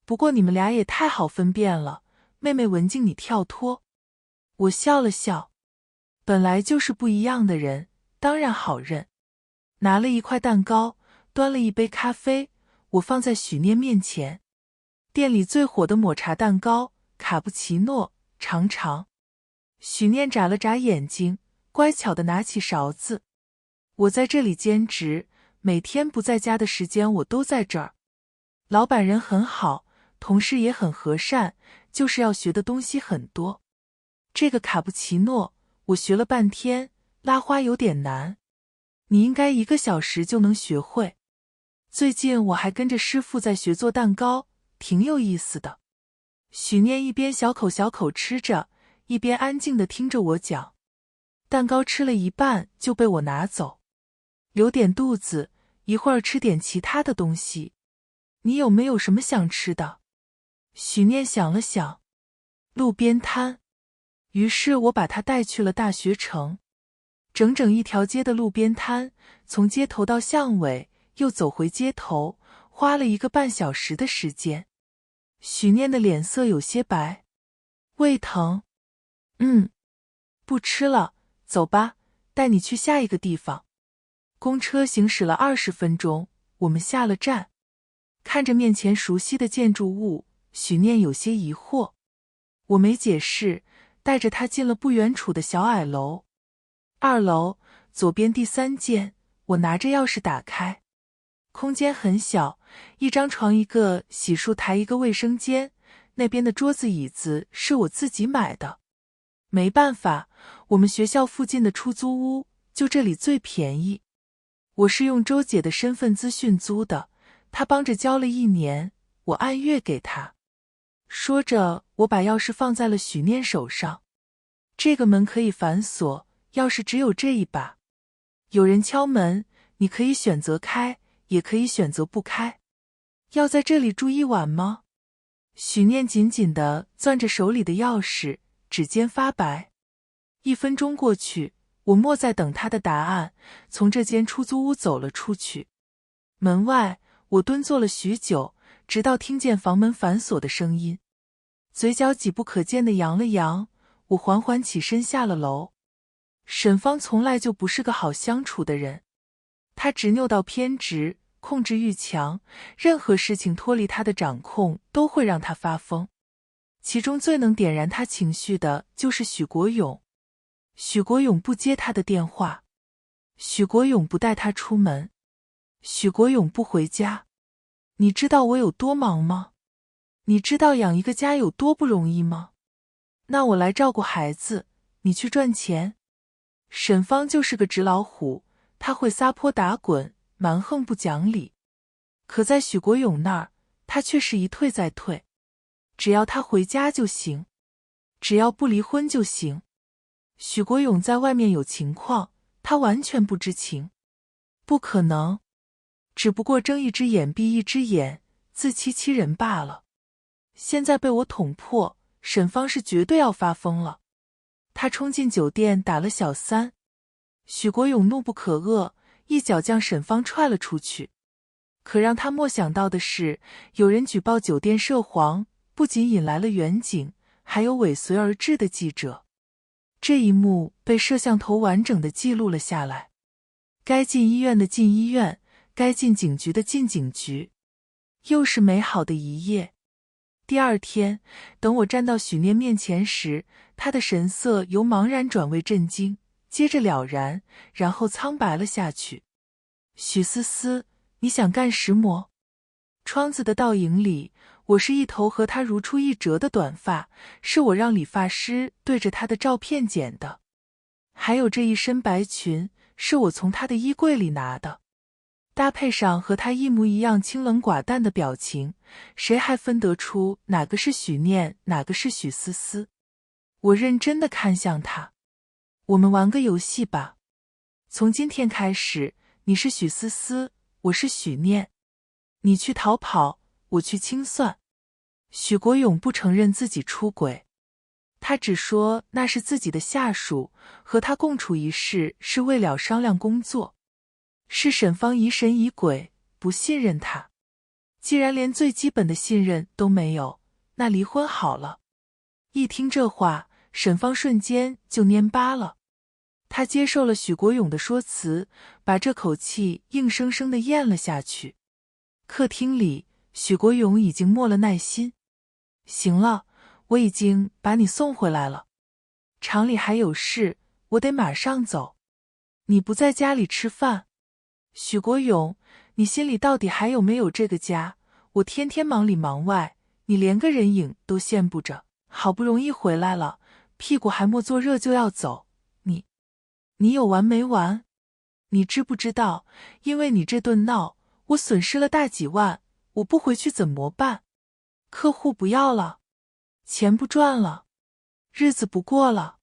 不过你们俩也太好分辨了，妹妹文静你跳脱。我笑了笑，本来就是不一样的人，当然好认。拿了一块蛋糕，端了一杯咖啡，我放在许念面前。店里最火的抹茶蛋糕，卡布奇诺，尝尝。许念眨了眨眼睛，乖巧地拿起勺子。我在这里兼职，每天不在家的时间我都在这儿。老板人很好，同事也很和善，就是要学的东西很多。这个卡布奇诺我学了半天，拉花有点难，你应该1个小时就能学会。最近我还跟着师傅在学做蛋糕，挺有意思的。许念一边小口小口吃着，一边安静地听着我讲。蛋糕吃了一半就被我拿走，留点肚子，一会儿吃点其他的东西。你有没有什么想吃的？许念想了想，路边摊。于是我把他带去了大学城。整整一条街的路边摊，从街头到巷尾，又走回街头，花了1个半小时的时间。许念的脸色有些白。胃疼？不吃了，走吧，带你去下一个地方。公车行驶了20分钟，我们下了站。看着面前熟悉的建筑物，许念有些疑惑。我没解释，带着他进了不远处的小矮楼。2楼，左边第3间，我拿着钥匙打开。空间很小，一张床，一个洗漱台，一个卫生间，那边的桌子椅子是我自己买的。没办法，我们学校附近的出租屋就这里最便宜。我是用周姐的身份资讯租的，她帮着交了1年，我按月给她。说着，我把钥匙放在了许念手上。这个门可以反锁，钥匙只有这一把。有人敲门，你可以选择开，也可以选择不开。要在这里住1晚吗？许念紧紧地攥着手里的钥匙，指尖发白。1分钟过去，我默在等他的答案，从这间出租屋走了出去。门外，我蹲坐了许久，直到听见房门反锁的声音。嘴角几不可见地扬了扬，我缓缓起身下了楼。沈芳从来就不是个好相处的人，她执拗到偏执，控制欲强，任何事情脱离她的掌控都会让她发疯。其中最能点燃她情绪的就是许国勇。许国勇不接她的电话，许国勇不带她出门，许国勇不回家。你知道我有多忙吗？你知道养一个家有多不容易吗？那我来照顾孩子，你去赚钱。沈芳就是个纸老虎，她会撒泼打滚，蛮横不讲理。可在许国勇那儿，她却是一退再退。只要他回家就行，只要不离婚就行。许国勇在外面有情况，他完全不知情。不可能，只不过睁一只眼闭一只眼，自欺欺人罢了。现在被我捅破，沈芳是绝对要发疯了。他冲进酒店打了小三。许国勇怒不可遏，一脚将沈芳踹了出去。可让他莫想到的是，有人举报酒店涉黄，不仅引来了远警，还有尾随而至的记者。这一幕被摄像头完整的记录了下来。该进医院的进医院，该进警局的进警局。又是美好的一夜。第二天，等我站到许念面前时，他的神色由茫然转为震惊，接着了然，然后苍白了下去。许思思，你想干什么？窗子的倒影里，我是一头和他如出一辙的短发，是我让理发师对着他的照片剪的。还有这一身白裙，是我从他的衣柜里拿的。搭配上和他一模一样清冷寡淡的表情，谁还分得出哪个是许念，哪个是许思思？我认真地看向他。我们玩个游戏吧。从今天开始，你是许思思，我是许念。你去逃跑，我去清算。许国勇不承认自己出轨，他只说那是自己的下属，和他共处一室是为了商量工作。是沈芳疑神疑鬼，不信任他。既然连最基本的信任都没有，那离婚好了。一听这话，沈芳瞬间就蔫巴了。他接受了许国勇的说辞，把这口气硬生生地咽了下去。客厅里，许国勇已经没了耐心。行了，我已经把你送回来了。厂里还有事，我得马上走。你不在家里吃饭？许国勇，你心里到底还有没有这个家？我天天忙里忙外，你连个人影都见不着，好不容易回来了，屁股还没坐热就要走，你有完没完？你知不知道，因为你这顿闹，我损失了大几万，我不回去怎么办？客户不要了，钱不赚了，日子不过了。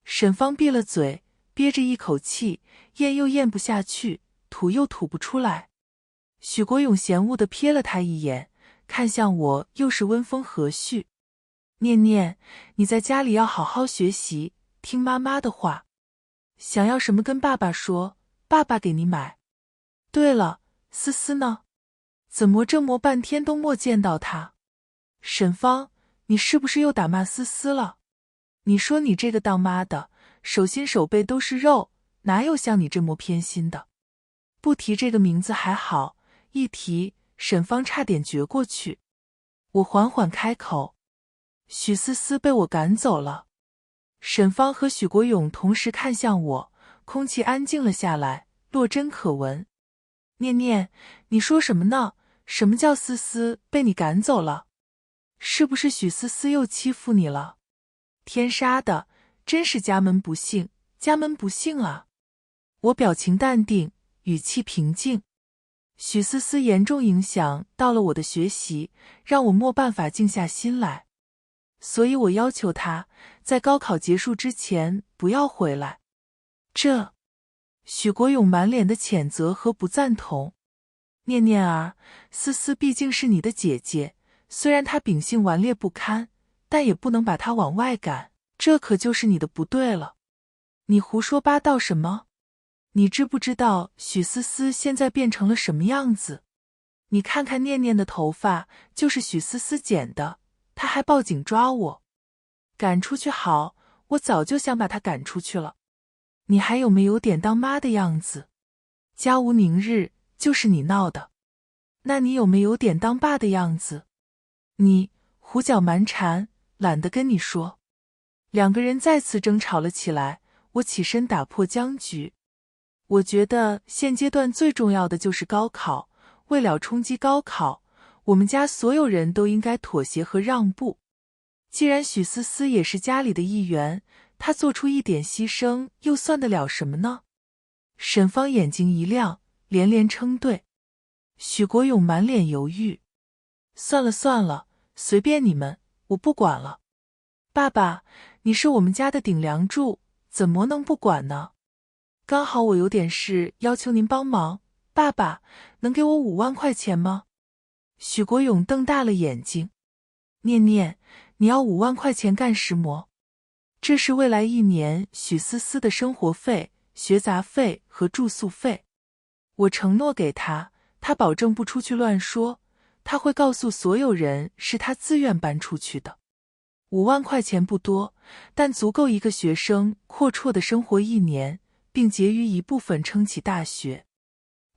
沈芳闭了嘴，憋着一口气，咽又咽不下去，吐又吐不出来。许国勇嫌恶地瞥了他一眼，看向我又是温风和煦。念念，你在家里要好好学习，听妈妈的话。想要什么跟爸爸说，爸爸给你买。对了，思思呢？怎么这么半天都没见到她？沈芳，你是不是又打骂思思了？你说你这个当妈的，手心手背都是肉，哪有像你这么偏心的？不提这个名字还好，一提，沈芳差点绝过去。我缓缓开口，许思思被我赶走了。沈芳和许国勇同时看向我，空气安静了下来，落针可闻。念念，你说什么呢？什么叫思思被你赶走了？是不是许思思又欺负你了？天杀的，真是家门不幸，家门不幸啊！我表情淡定，语气平静。许思思严重影响到了我的学习，让我没办法静下心来。所以我要求他在高考结束之前不要回来。许国勇满脸的谴责和不赞同。念念儿，思思毕竟是你的姐姐，虽然她秉性顽劣不堪，但也不能把她往外赶，这可就是你的不对了。你胡说八道什么？你知不知道许思思现在变成了什么样子？你看看念念的头发，就是许思思剪的，她还报警抓我。赶出去好，我早就想把她赶出去了。你还有没有点当妈的样子？家无宁日，就是你闹的。那你有没有点当爸的样子？你胡搅蛮缠，懒得跟你说。两个人再次争吵了起来，我起身打破僵局。我觉得现阶段最重要的就是高考，为了冲击高考，我们家所有人都应该妥协和让步。既然许思思也是家里的一员，她做出一点牺牲又算得了什么呢？沈芳眼睛一亮，连连称对。许国勇满脸犹豫，算了算了，随便你们，我不管了。爸爸，你是我们家的顶梁柱，怎么能不管呢？刚好我有点事要求您帮忙，爸爸，能给我5万块钱吗？许国勇瞪大了眼睛。念念，你要5万块钱干什么？这是未来1年许思思的生活费、学杂费和住宿费。我承诺给他，他保证不出去乱说，他会告诉所有人是他自愿搬出去的。5万块钱不多，但足够一个学生阔绰的生活1年，并结余一部分撑起大学。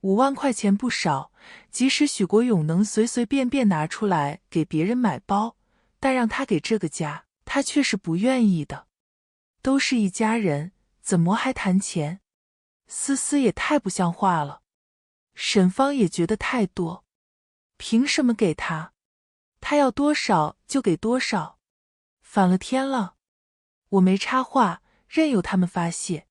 5万块钱不少，即使许国勇能随随便便拿出来给别人买包，但让他给这个家，他却是不愿意的。都是一家人，怎么还谈钱？思思也太不像话了。沈芳也觉得太多，凭什么给他？他要多少就给多少，反了天了。我没插话，任由他们发泄，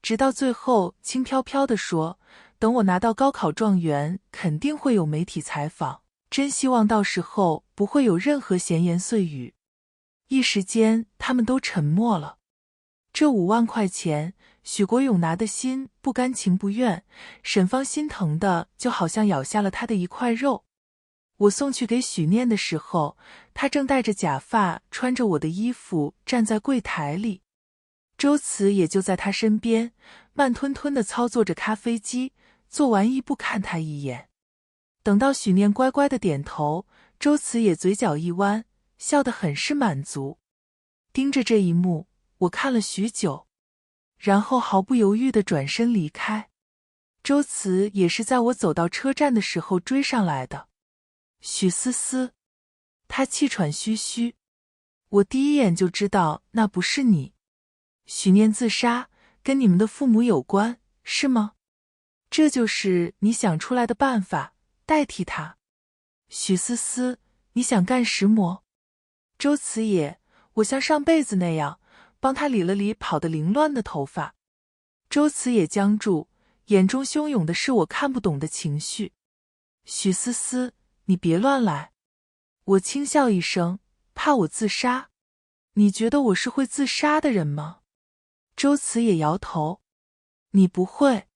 直到最后轻飘飘地说，等我拿到高考状元，肯定会有媒体采访，真希望到时候不会有任何闲言碎语。一时间他们都沉默了。这5万块钱，许国勇拿的心不甘情不愿，沈芳心疼的就好像咬下了他的一块肉。我送去给许念的时候，他正戴着假发，穿着我的衣服站在柜台里。周慈也就在他身边，慢吞吞地操作着咖啡机，做完亦不看他一眼。等到许念乖乖地点头，周慈也嘴角一弯，笑得很是满足。盯着这一幕，我看了许久，然后毫不犹豫地转身离开。周慈也是在我走到车站的时候追上来的。许思思，他气喘吁吁，我第一眼就知道那不是你。许念自杀，跟你们的父母有关，是吗？这就是你想出来的办法，代替他。许思思，你想干石磨？周慈也，我像上辈子那样，帮他理了理跑得凌乱的头发。周慈也僵住，眼中汹涌的是我看不懂的情绪。许思思，你别乱来。我轻笑一声，怕我自杀？你觉得我是会自杀的人吗？周慈也摇头。你不会，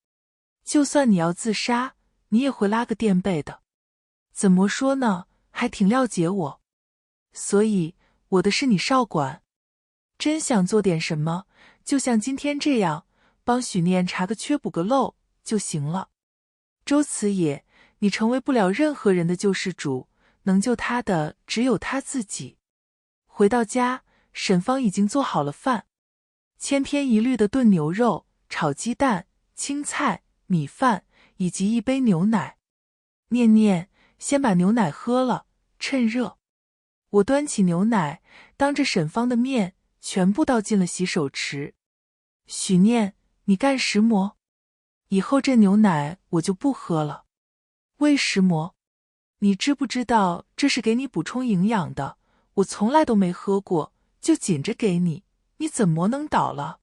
就算你要自杀，你也会拉个垫背的。怎么说呢，还挺了解我。所以我的是你少管。真想做点什么，就像今天这样，帮许念查个缺补个漏就行了。周慈也，你成为不了任何人的救世主，能救他的只有他自己。回到家，沈芳已经做好了饭，千篇一律的炖牛肉、炒鸡蛋、青菜、米饭以及一杯牛奶。念念，先把牛奶喝了，趁热。我端起牛奶，当着沈芳的面全部倒进了洗手池。许念，你干石磨？以后这牛奶我就不喝了。为石磨？你知不知道这是给你补充营养的？我从来都没喝过，就紧着给你，你怎么能倒了？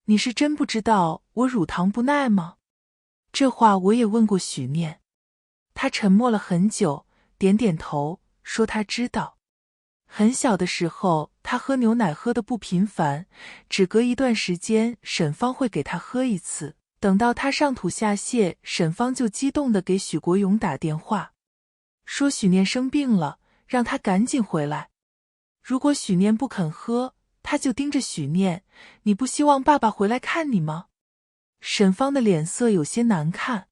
你是真不知道我乳糖不耐吗？这话我也问过许念。他沉默了很久，点点头，说他知道。很小的时候，他喝牛奶喝得不频繁，只隔一段时间沈芳会给他喝一次。等到他上吐下泻，沈芳就激动地给许国勇打电话，说许念生病了，让他赶紧回来。如果许念不肯喝，他就盯着许念，你不希望爸爸回来看你吗？沈芳的脸色有些难看。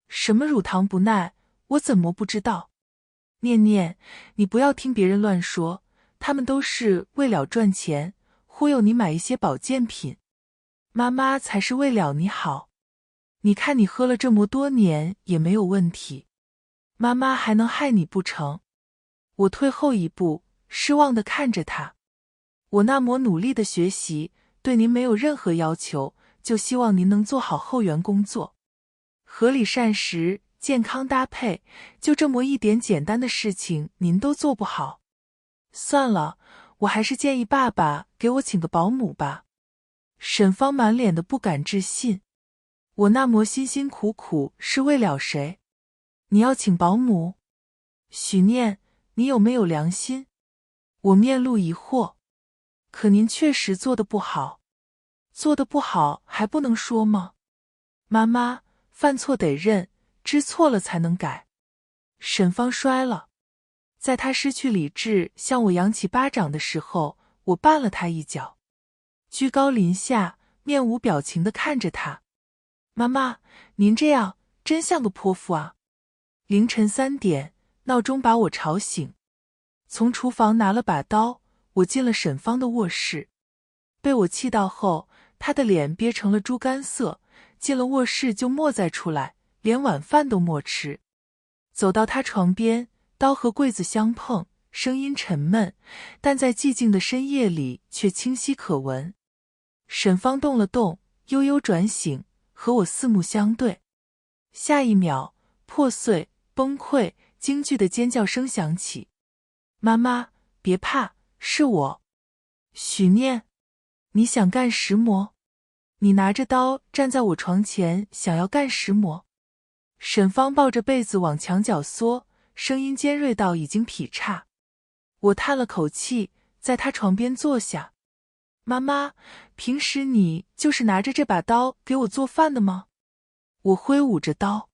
什么乳糖不耐，我怎么不知道？念念，你不要听别人乱说，他们都是为了赚钱，忽悠你买一些保健品。妈妈才是为了你好。你看你喝了这么多年也没有问题，妈妈还能害你不成？我退后一步，失望地看着他。我那么努力的学习，对您没有任何要求，就希望您能做好后援工作。合理膳食，健康搭配，就这么一点简单的事情您都做不好。算了，我还是建议爸爸给我请个保姆吧。沈芳满脸的不敢置信，我那么辛辛苦苦是为了谁？你要请保姆？许念，你有没有良心？我面露疑惑。可您确实做得不好。做得不好还不能说吗？妈妈，犯错得认，知错了才能改。沈芳摔了，在他失去理智向我扬起巴掌的时候，我绊了他一脚。居高临下，面无表情地看着他。妈妈，您这样真像个泼妇啊。凌晨3点，闹钟把我吵醒。从厨房拿了把刀，我进了沈芳的卧室。被我气到后，她的脸憋成了猪肝色，进了卧室就没再出来，连晚饭都没吃。走到她床边，刀和柜子相碰，声音沉闷，但在寂静的深夜里却清晰可闻。沈芳动了动，悠悠转醒，和我四目相对。下一秒，破碎、崩溃、惊惧的尖叫声响起。妈妈，别怕，是我。许念，你想干石魔？你拿着刀站在我床前，想要干石魔？沈芳抱着被子往墙角缩，声音尖锐到已经劈叉。我叹了口气，在她床边坐下。妈妈，平时你就是拿着这把刀给我做饭的吗？我挥舞着刀。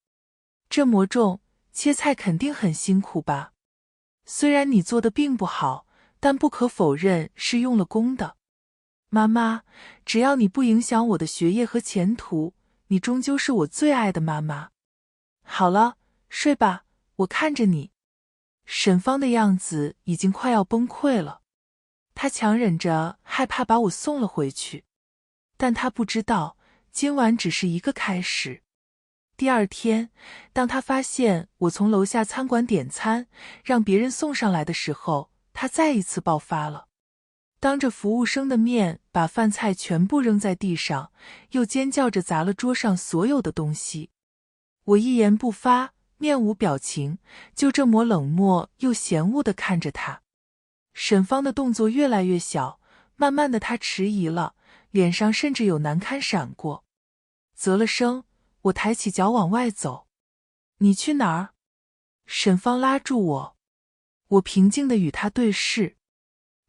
这么重，切菜肯定很辛苦吧？虽然你做的并不好，但不可否认是用了功的。妈妈，只要你不影响我的学业和前途，你终究是我最爱的妈妈。好了，睡吧，我看着你。沈芳的样子已经快要崩溃了，她强忍着害怕把我送了回去，但她不知道，今晚只是一个开始。第二天，当她发现我从楼下餐馆点餐，让别人送上来的时候，她再一次爆发了。当着服务生的面把饭菜全部扔在地上，又尖叫着砸了桌上所有的东西。我一言不发，面无表情，就这么冷漠又嫌恶地看着他。沈芳的动作越来越小，慢慢的她迟疑了，脸上甚至有难堪闪过。啧了声，我抬起脚往外走。你去哪儿？沈芳拉住我。我平静地与她对视。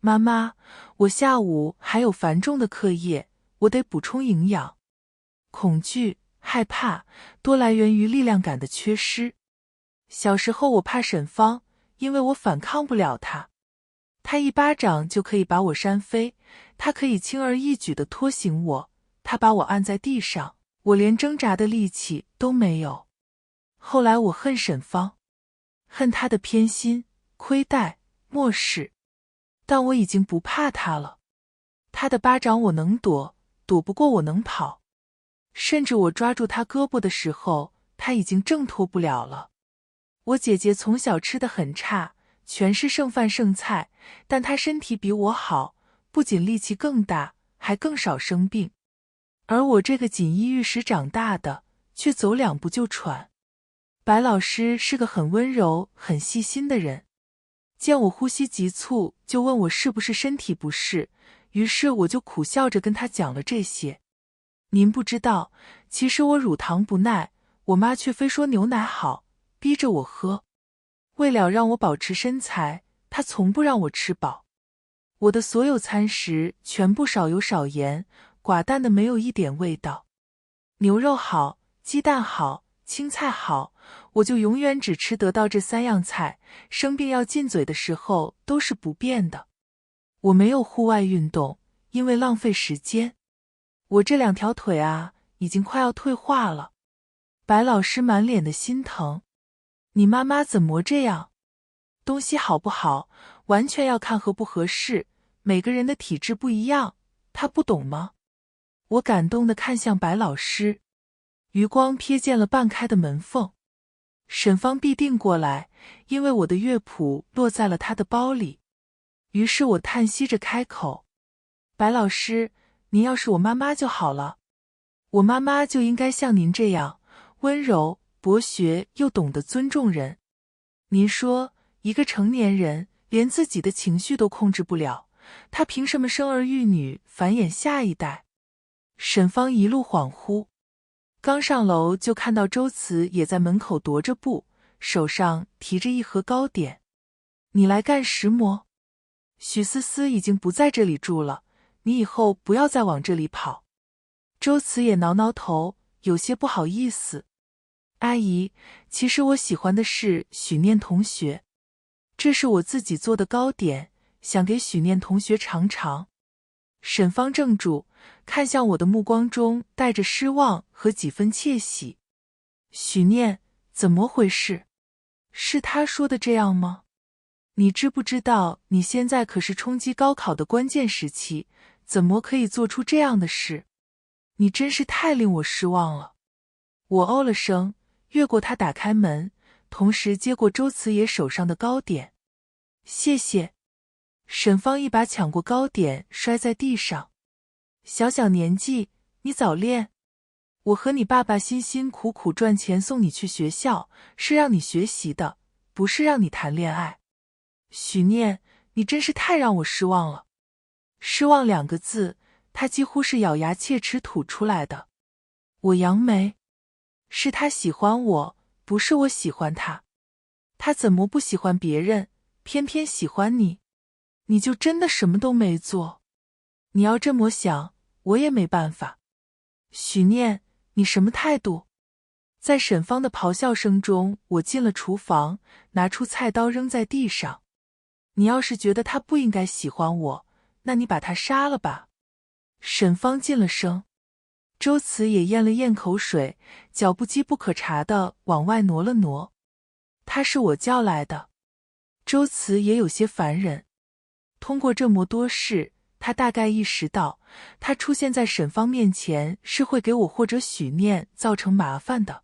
妈妈，我下午还有繁重的课业，我得补充营养。恐惧、害怕多来源于力量感的缺失。小时候我怕沈芳，因为我反抗不了她。她一巴掌就可以把我扇飞，她可以轻而易举地拖醒我，她把我按在地上，我连挣扎的力气都没有。后来我恨沈芳，恨她的偏心、亏待、漠视。但我已经不怕他了，他的巴掌我能躲，躲不过我能跑，甚至我抓住他胳膊的时候，他已经挣脱不了了。我姐姐从小吃得很差，全是剩饭剩菜，但她身体比我好，不仅力气更大，还更少生病。而我这个锦衣玉食长大的，却走两步就喘。白老师是个很温柔、很细心的人。见我呼吸急促，就问我是不是身体不适，于是我就苦笑着跟他讲了这些。您不知道，其实我乳糖不耐，我妈却非说牛奶好，逼着我喝。为了让我保持身材，她从不让我吃饱。我的所有餐食全部少油少盐，寡淡的没有一点味道。牛肉好，鸡蛋好，青菜好，我就永远只吃得到这3样菜，生病要进嘴的时候都是不变的。我没有户外运动，因为浪费时间。我这2条腿啊，已经快要退化了。白老师满脸的心疼。你妈妈怎么这样？东西好不好，完全要看合不合适，每个人的体质不一样，她不懂吗？我感动地看向白老师。余光瞥见了半开的门缝。沈芳必定过来，因为我的乐谱落在了她的包里。于是我叹息着开口：白老师，您要是我妈妈就好了。我妈妈就应该像您这样，温柔、博学又懂得尊重人。您说，一个成年人连自己的情绪都控制不了，他凭什么生儿育女，繁衍下一代？沈芳一路恍惚。刚上楼就看到周慈也在门口踱着步，手上提着一盒糕点。你来干石魔？许思思已经不在这里住了，你以后不要再往这里跑。周慈也挠挠头，有些不好意思。阿姨，其实我喜欢的是许念同学，这是我自己做的糕点，想给许念同学尝尝。沈芳怔住，看向我的目光中带着失望和几分窃喜。许念，怎么回事？是他说的这样吗？你知不知道你现在可是冲击高考的关键时期，怎么可以做出这样的事？你真是太令我失望了。我哦了声，越过他打开门，同时接过周慈爷手上的糕点。谢谢。沈芳一把抢过糕点，摔在地上。小小年纪，你早恋。我和你爸爸辛辛苦苦赚钱送你去学校，是让你学习的，不是让你谈恋爱。许念，你真是太让我失望了。失望2个字，他几乎是咬牙切齿吐出来的。我扬眉，是他喜欢我，不是我喜欢他。他怎么不喜欢别人，偏偏喜欢你？你就真的什么都没做？你要这么想，我也没办法。许念，你什么态度？在沈芳的咆哮声中，我进了厨房，拿出菜刀扔在地上。你要是觉得他不应该喜欢我，那你把他杀了吧。沈芳噤了声，周慈也咽了咽口水，脚步机不可察地往外挪了挪。他是我叫来的。周慈也有些烦人。通过这么多事，他大概意识到，他出现在沈芳面前是会给我或者许念造成麻烦的。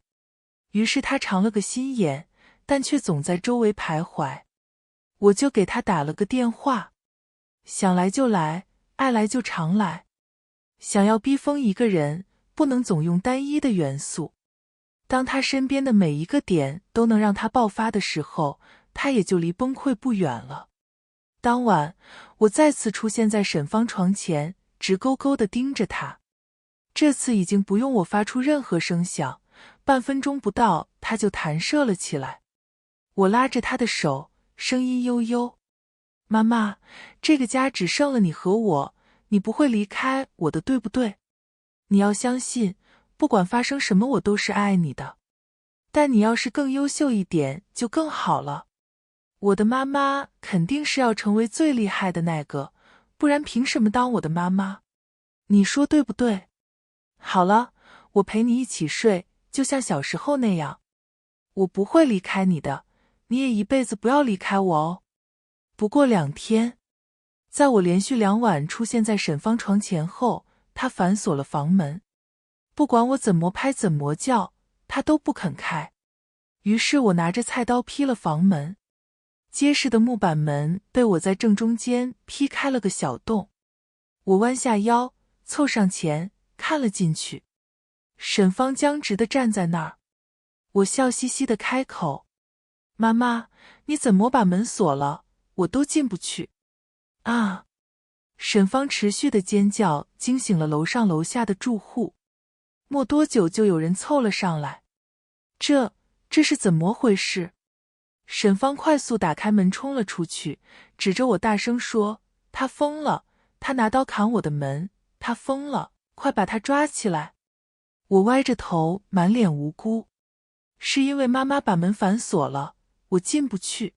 于是他长了个心眼，但却总在周围徘徊。我就给他打了个电话，想来就来，爱来就常来。想要逼疯一个人，不能总用单一的元素。当他身边的每一个点都能让他爆发的时候，他也就离崩溃不远了。当晚，我再次出现在沈芳床前，直勾勾地盯着她。这次已经不用我发出任何声响，半分钟不到，她就弹射了起来。我拉着她的手，声音悠悠：“妈妈，这个家只剩了你和我，你不会离开我的，对不对？你要相信，不管发生什么，我都是爱你的。但你要是更优秀一点，就更好了。我的妈妈肯定是要成为最厉害的那个，不然凭什么当我的妈妈？你说对不对？好了，我陪你一起睡，就像小时候那样。我不会离开你的，你也一辈子不要离开我哦。”不过2天，在我连续2晚出现在沈芳床前后，她反锁了房门。不管我怎么拍怎么叫，她都不肯开。于是我拿着菜刀劈了房门。结实的木板门被我在正中间劈开了个小洞。我弯下腰，凑上前，看了进去。沈芳僵直地站在那儿。我笑嘻嘻地开口：“妈妈，你怎么把门锁了？我都进不去。”啊！沈芳持续的尖叫惊醒了楼上楼下的住户。没多久就有人凑了上来。这是怎么回事？沈芳快速打开门冲了出去，指着我大声说：“他疯了，他拿刀砍我的门，他疯了，快把他抓起来！”我歪着头，满脸无辜。是因为妈妈把门反锁了，我进不去。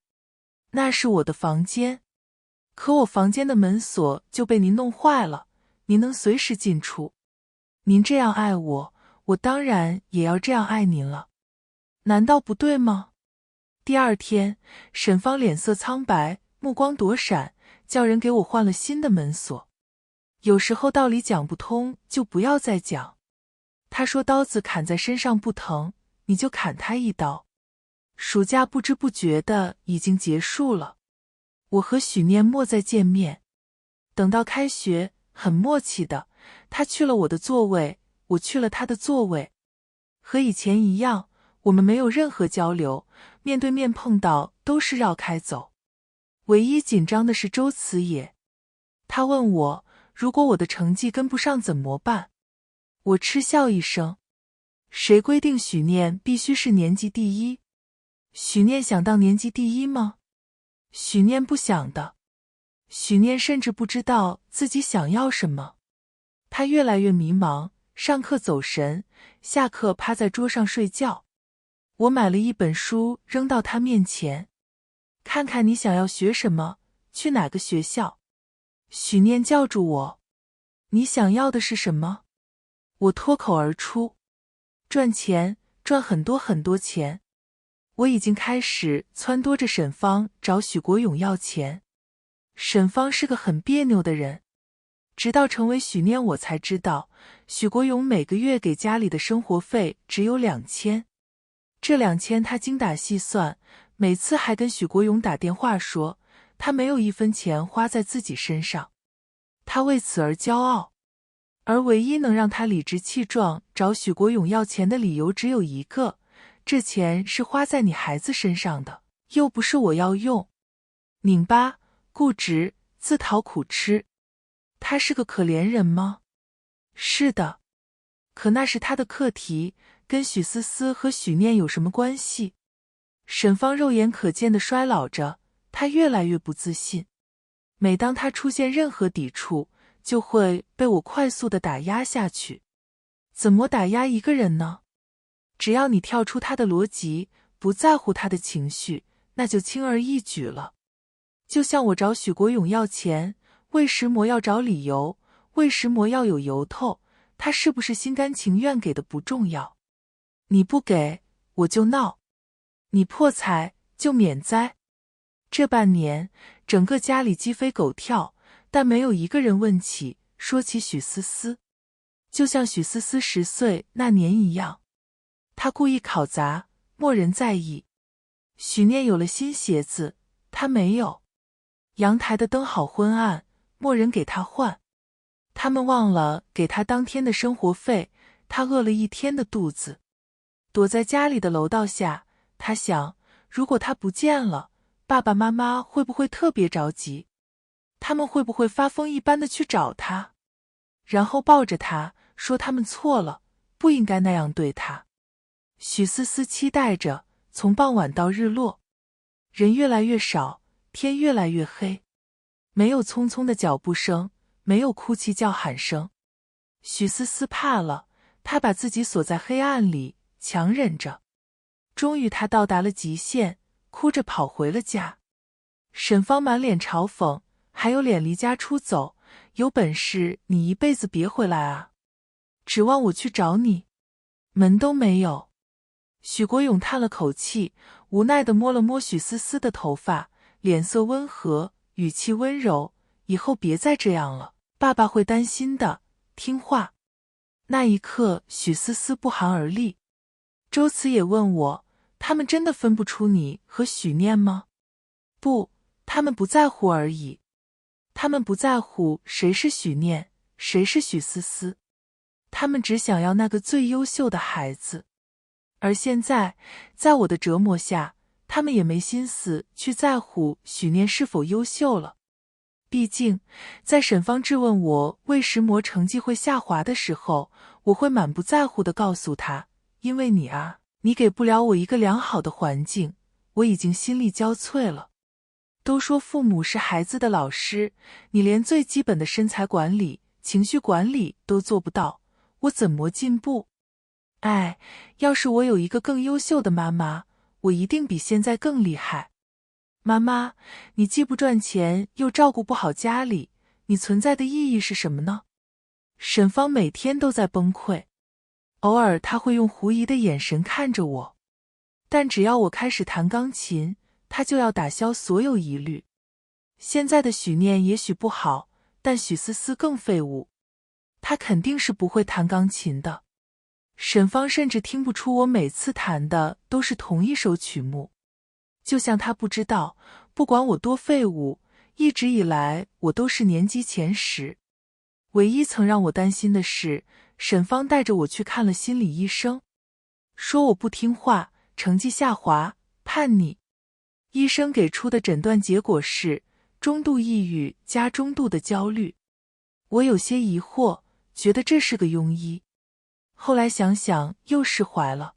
那是我的房间，可我房间的门锁就被您弄坏了，您能随时进出。您这样爱我，我当然也要这样爱您了，难道不对吗？第2天，沈芳脸色苍白，目光躲闪，叫人给我换了新的门锁。有时候道理讲不通，就不要再讲。他说刀子砍在身上不疼，你就砍他一刀。暑假不知不觉的已经结束了，我和许念莫再见面。等到开学，很默契的，他去了我的座位，我去了他的座位。和以前一样，我们没有任何交流，面对面碰到都是绕开走。唯一紧张的是周慈也，他问我，如果我的成绩跟不上怎么办？我嗤笑一声，谁规定许念必须是年级第一？许念想当年级第一吗？许念不想的。许念甚至不知道自己想要什么。他越来越迷茫，上课走神，下课趴在桌上睡觉。我买了一本书扔到他面前，看看你想要学什么，去哪个学校。许念叫住我，你想要的是什么？我脱口而出，赚钱，赚很多很多钱。我已经开始撺掇着沈芳找许国勇要钱。沈芳是个很别扭的人，直到成为许念我才知道，许国勇每个月给家里的生活费只有2000。这2000他精打细算，每次还跟许国勇打电话说，他没有一分钱花在自己身上，他为此而骄傲。而唯一能让他理直气壮找许国勇要钱的理由只有一个，这钱是花在你孩子身上的，又不是我要用。拧巴、固执、自讨苦吃。他是个可怜人吗？是的。可那是他的课题，跟许思思和许念有什么关系？沈芳肉眼可见地衰老着，她越来越不自信。每当她出现任何抵触，就会被我快速地打压下去。怎么打压一个人呢？只要你跳出他的逻辑，不在乎他的情绪，那就轻而易举了。就像我找许国勇要钱，魏石魔要找理由，魏石魔要有由头，他是不是心甘情愿给的不重要。你不给，我就闹；你破财，就免灾。这半年，整个家里鸡飞狗跳，但没有一个人问起说起许思思，就像许思思10岁那年一样。他故意考砸，没人在意。许念有了新鞋子，他没有。阳台的灯好昏暗，没人给他换。他们忘了给他当天的生活费，他饿了一天的肚子。躲在家里的楼道下，他想，如果他不见了，爸爸妈妈会不会特别着急？他们会不会发疯一般的去找他？然后抱着他，说他们错了，不应该那样对他。许思思期待着，从傍晚到日落。人越来越少，天越来越黑。没有匆匆的脚步声，没有哭泣叫喊声。许思思怕了，她把自己锁在黑暗里，强忍着。终于她到达了极限，哭着跑回了家。沈芳满脸嘲讽，还有脸离家出走？有本事你一辈子别回来啊！指望我去找你？门都没有。许国勇叹了口气，无奈地摸了摸许思思的头发，脸色温和，语气温柔，以后别再这样了，爸爸会担心的，听话。那一刻，许思思不寒而栗。周慈也问我，他们真的分不出你和许念吗？不，他们不在乎而已。他们不在乎谁是许念，谁是许思思，他们只想要那个最优秀的孩子。而现在，在我的折磨下，他们也没心思去在乎许念是否优秀了。毕竟，在沈芳质问我为石魔成绩会下滑的时候，我会满不在乎地告诉他，因为你啊，你给不了我一个良好的环境，我已经心力交瘁了。都说父母是孩子的老师，你连最基本的身材管理、情绪管理都做不到，我怎么进步？哎，要是我有一个更优秀的妈妈，我一定比现在更厉害。妈妈，你既不赚钱，又照顾不好家里，你存在的意义是什么呢？沈芳每天都在崩溃，偶尔她会用狐疑的眼神看着我，但只要我开始弹钢琴，她就要打消所有疑虑。现在的许念也许不好，但许思思更废物，她肯定是不会弹钢琴的。沈芳甚至听不出我每次弹的都是同一首曲目，就像她不知道，不管我多废物，一直以来我都是年级前10。唯一曾让我担心的是，沈芳带着我去看了心理医生，说我不听话，成绩下滑，叛逆。医生给出的诊断结果是中度抑郁加中度的焦虑。我有些疑惑，觉得这是个庸医。后来想想又释怀了。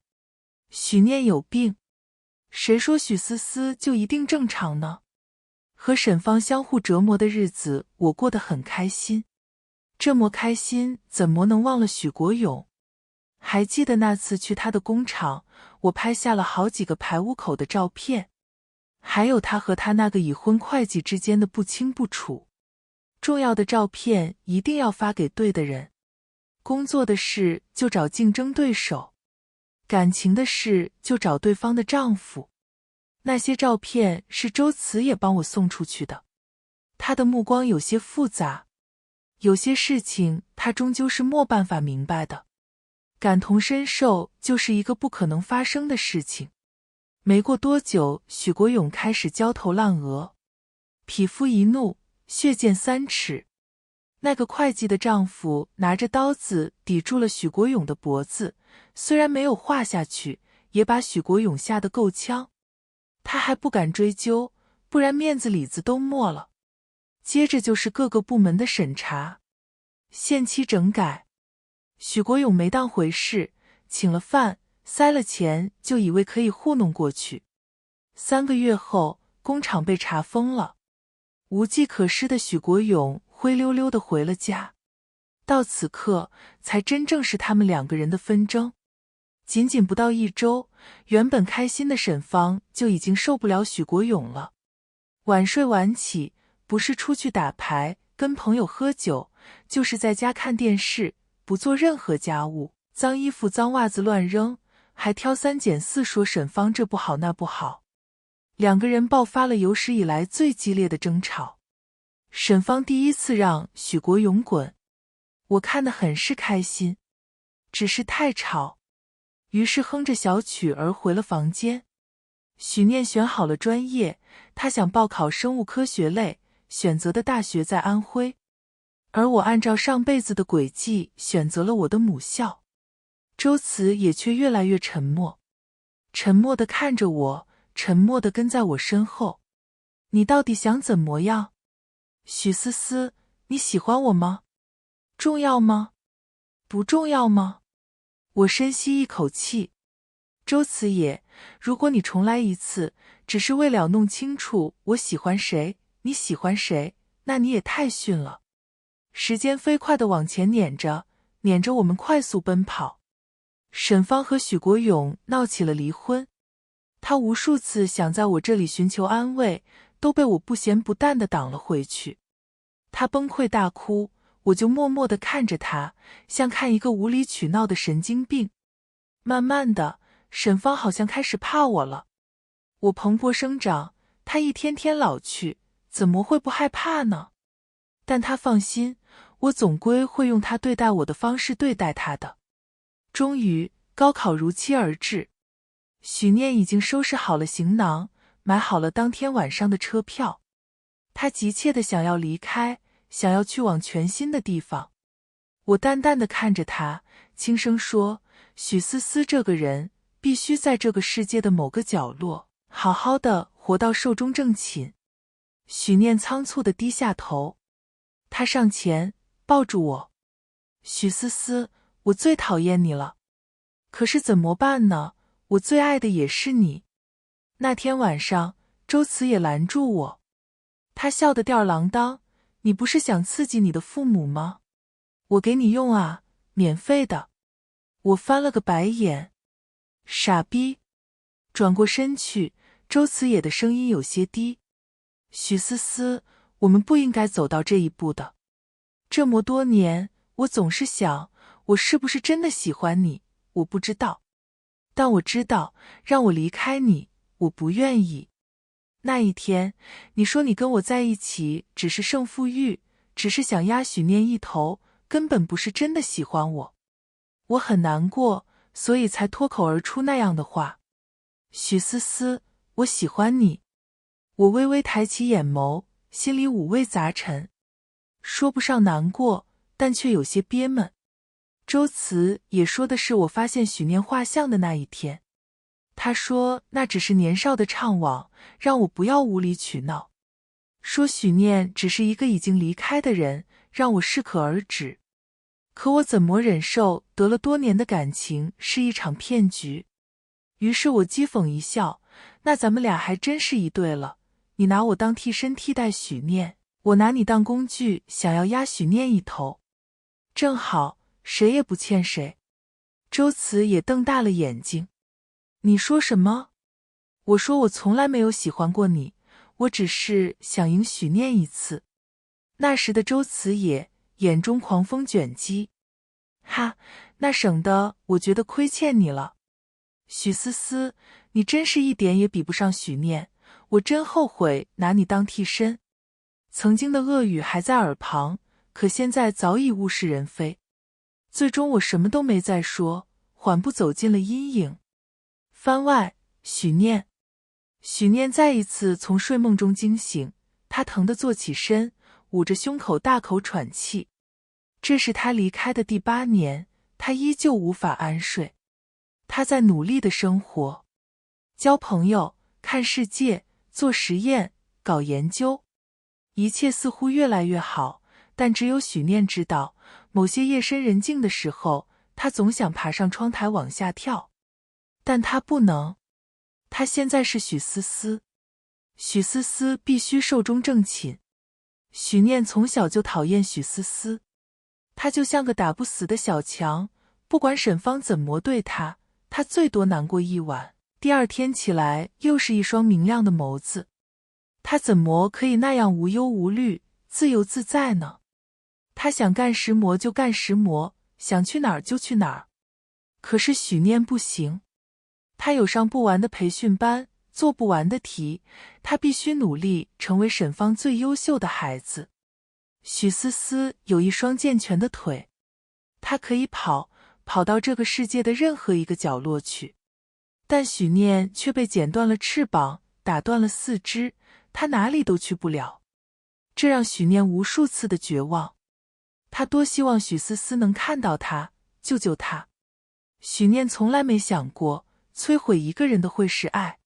许念有病，谁说许思思就一定正常呢？和沈芳相互折磨的日子，我过得很开心。这么开心，怎么能忘了许国勇？还记得那次去他的工厂，我拍下了好几个排污口的照片，还有他和他那个已婚会计之间的不清不楚。重要的照片一定要发给对的人。工作的事就找竞争对手，感情的事就找对方的丈夫。那些照片是周慈也帮我送出去的，他的目光有些复杂，有些事情他终究是没办法明白的。感同身受就是一个不可能发生的事情。没过多久，许国勇开始焦头烂额。匹夫一怒，血溅3尺。那个会计的丈夫拿着刀子抵住了许国勇的脖子，虽然没有划下去，也把许国勇吓得够呛。他还不敢追究，不然面子里子都没了。接着就是各个部门的审查，限期整改。许国勇没当回事，请了饭，塞了钱，就以为可以糊弄过去。3个月后，工厂被查封了。无计可施的许国勇灰溜溜地回了家。到此刻，才真正是他们2个人的纷争。仅仅不到1周，原本开心的沈芳就已经受不了许国勇了。晚睡晚起，不是出去打牌跟朋友喝酒，就是在家看电视，不做任何家务，脏衣服脏袜子乱扔，还挑3拣4说沈芳这不好那不好。2个人爆发了有史以来最激烈的争吵。沈芳第一次让许国勇滚，我看得很是开心，只是太吵，于是哼着小曲儿回了房间。许念选好了专业，他想报考生物科学类，选择的大学在安徽，而我按照上辈子的轨迹选择了我的母校。周慈也却越来越沉默，沉默地看着我，沉默地跟在我身后。你到底想怎么样？许思思，你喜欢我吗？重要吗？不重要吗？我深吸一口气。周慈也，如果你重来一次，只是为了弄清楚我喜欢谁，你喜欢谁，那你也太逊了。时间飞快地往前撵着，撵着我们快速奔跑。沈芳和许国勇闹起了离婚，他无数次想在我这里寻求安慰，都被我不咸不淡地挡了回去。他崩溃大哭，我就默默地看着他，像看一个无理取闹的神经病。慢慢的，沈芳好像开始怕我了。我蓬勃生长，他一天天老去，怎么会不害怕呢？但他放心，我总归会用他对待我的方式对待他的。终于，高考如期而至。许念已经收拾好了行囊，买好了当天晚上的车票。他急切地想要离开，想要去往全新的地方。我淡淡地看着他，轻声说，许思思这个人，必须在这个世界的某个角落，好好的活到寿终正寝。许念仓促地低下头，他上前抱住我。许思思，我最讨厌你了，可是怎么办呢？我最爱的也是你。那天晚上，周慈也拦住我，他笑得吊儿郎当，你不是想刺激你的父母吗？我给你用啊，免费的。我翻了个白眼，傻逼。转过身去，周慈野的声音有些低，许思思，我们不应该走到这一步的。这么多年，我总是想，我是不是真的喜欢你，我不知道。但我知道，让我离开你，我不愿意。那一天，你说你跟我在一起只是胜负欲，只是想压许念一头，根本不是真的喜欢我。我很难过，所以才脱口而出那样的话。许思思，我喜欢你。我微微抬起眼眸，心里五味杂陈，说不上难过，但却有些憋闷。周慈也说的是我发现许念画像的那一天，他说那只是年少的怅惘，让我不要无理取闹。说许念只是一个已经离开的人，让我适可而止。可我怎么忍受得了多年的感情是一场骗局？于是我讥讽一笑，那咱们俩还真是一对了。你拿我当替身替代许念，我拿你当工具，想要压许念一头。正好，谁也不欠谁。周慈也瞪大了眼睛。你说什么？我说我从来没有喜欢过你，我只是想赢许念一次。那时的周慈也眼中狂风卷击。哈，那省得我觉得亏欠你了。许思思，你真是一点也比不上许念，我真后悔拿你当替身。曾经的恶语还在耳旁，可现在早已物是人非。最终我什么都没再说，缓步走进了阴影。番外，许念。许念再一次从睡梦中惊醒，他疼得坐起身，捂着胸口大口喘气。这是他离开的第8年，他依旧无法安睡。他在努力的生活，交朋友，看世界，做实验，搞研究。一切似乎越来越好，但只有许念知道，某些夜深人静的时候，他总想爬上窗台往下跳。但他不能。他现在是许思思，许思思必须寿终正寝。许念从小就讨厌许思思，他就像个打不死的小强，不管沈芳怎么对他，他最多难过一晚，第二天起来又是一双明亮的眸子。他怎么可以那样无忧无虑，自由自在呢？他想干石磨就干石磨，想去哪儿就去哪儿。可是许念不行，他有上不完的培训班，做不完的题，他必须努力成为沈芳最优秀的孩子。许思思有一双健全的腿，她可以跑到这个世界的任何一个角落去。但许念却被剪断了翅膀，打断了四肢，他哪里都去不了。这让许念无数次的绝望。他多希望许思思能看到他，救救他。许念从来没想过摧毁一个人的会是爱，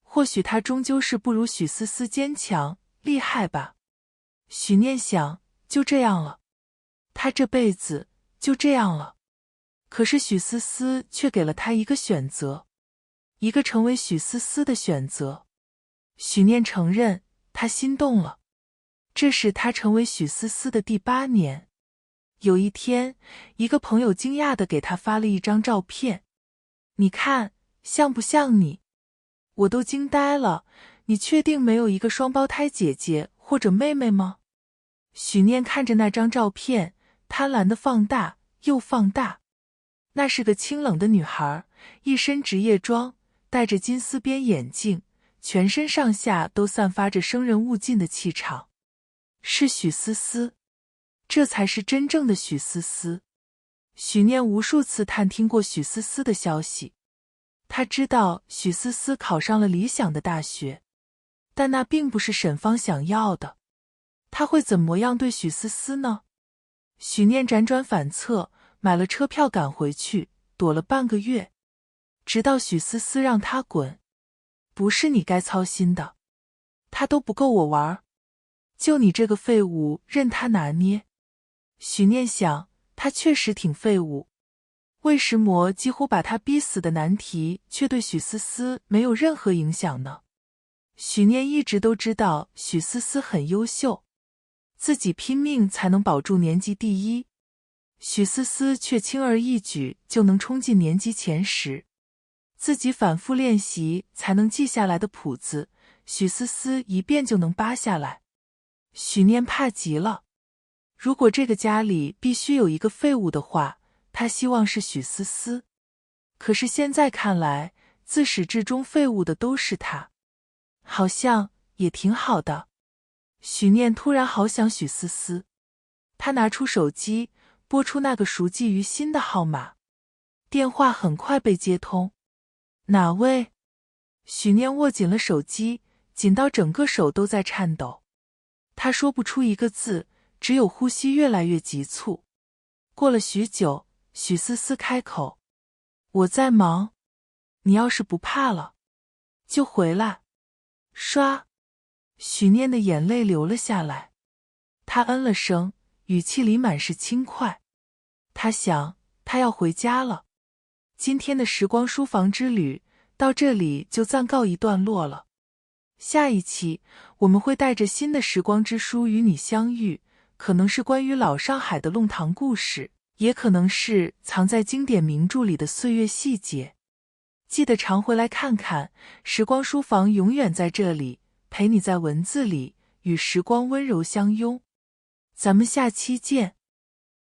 或许他终究是不如许思思坚强厉害吧。许念想，就这样了，他这辈子就这样了。可是许思思却给了他一个选择，一个成为许思思的选择。许念承认，他心动了。这是他成为许思思的第8年。有一天，一个朋友惊讶地给他发了一张照片，你看，像不像你？我都惊呆了，你确定没有一个双胞胎姐姐或者妹妹吗？许念看着那张照片，贪婪地放大又放大。那是个清冷的女孩，一身职业装，戴着金丝边眼镜，全身上下都散发着生人勿近的气场。是许思思，这才是真正的许思思。许念无数次探听过许思思的消息，他知道许思思考上了理想的大学，但那并不是沈芳想要的。他会怎么样对许思思呢？许念辗转反侧，买了车票赶回去，躲了半个月，直到许思思让他滚。不是你该操心的，他都不够我玩，就你这个废物任他拿捏。许念想，他确实挺废物。魏石魔几乎把他逼死的难题，却对许思思没有任何影响呢。许念一直都知道许思思很优秀，自己拼命才能保住年级第一，许思思却轻而易举就能冲进年级前10。自己反复练习才能记下来的谱子，许思思一遍就能扒下来。许念怕极了。如果这个家里必须有一个废物的话，他希望是许思思。可是现在看来，自始至终废物的都是他，好像也挺好的。许念突然好想许思思，他拿出手机，拨出那个熟记于心的号码。电话很快被接通。哪位？许念握紧了手机，紧到整个手都在颤抖。他说不出一个字，只有呼吸越来越急促。过了许久，许思思开口：我在忙，你要是不怕了，就回来。刷，许念的眼泪流了下来。他嗯了声，语气里满是轻快。他想，他要回家了。今天的时光书房之旅到这里就暂告一段落了。下一期我们会带着新的时光之书与你相遇，可能是关于老上海的弄堂故事，也可能是藏在经典名著里的岁月细节。记得常回来看看，时光书房永远在这里，陪你在文字里与时光温柔相拥。咱们下期见。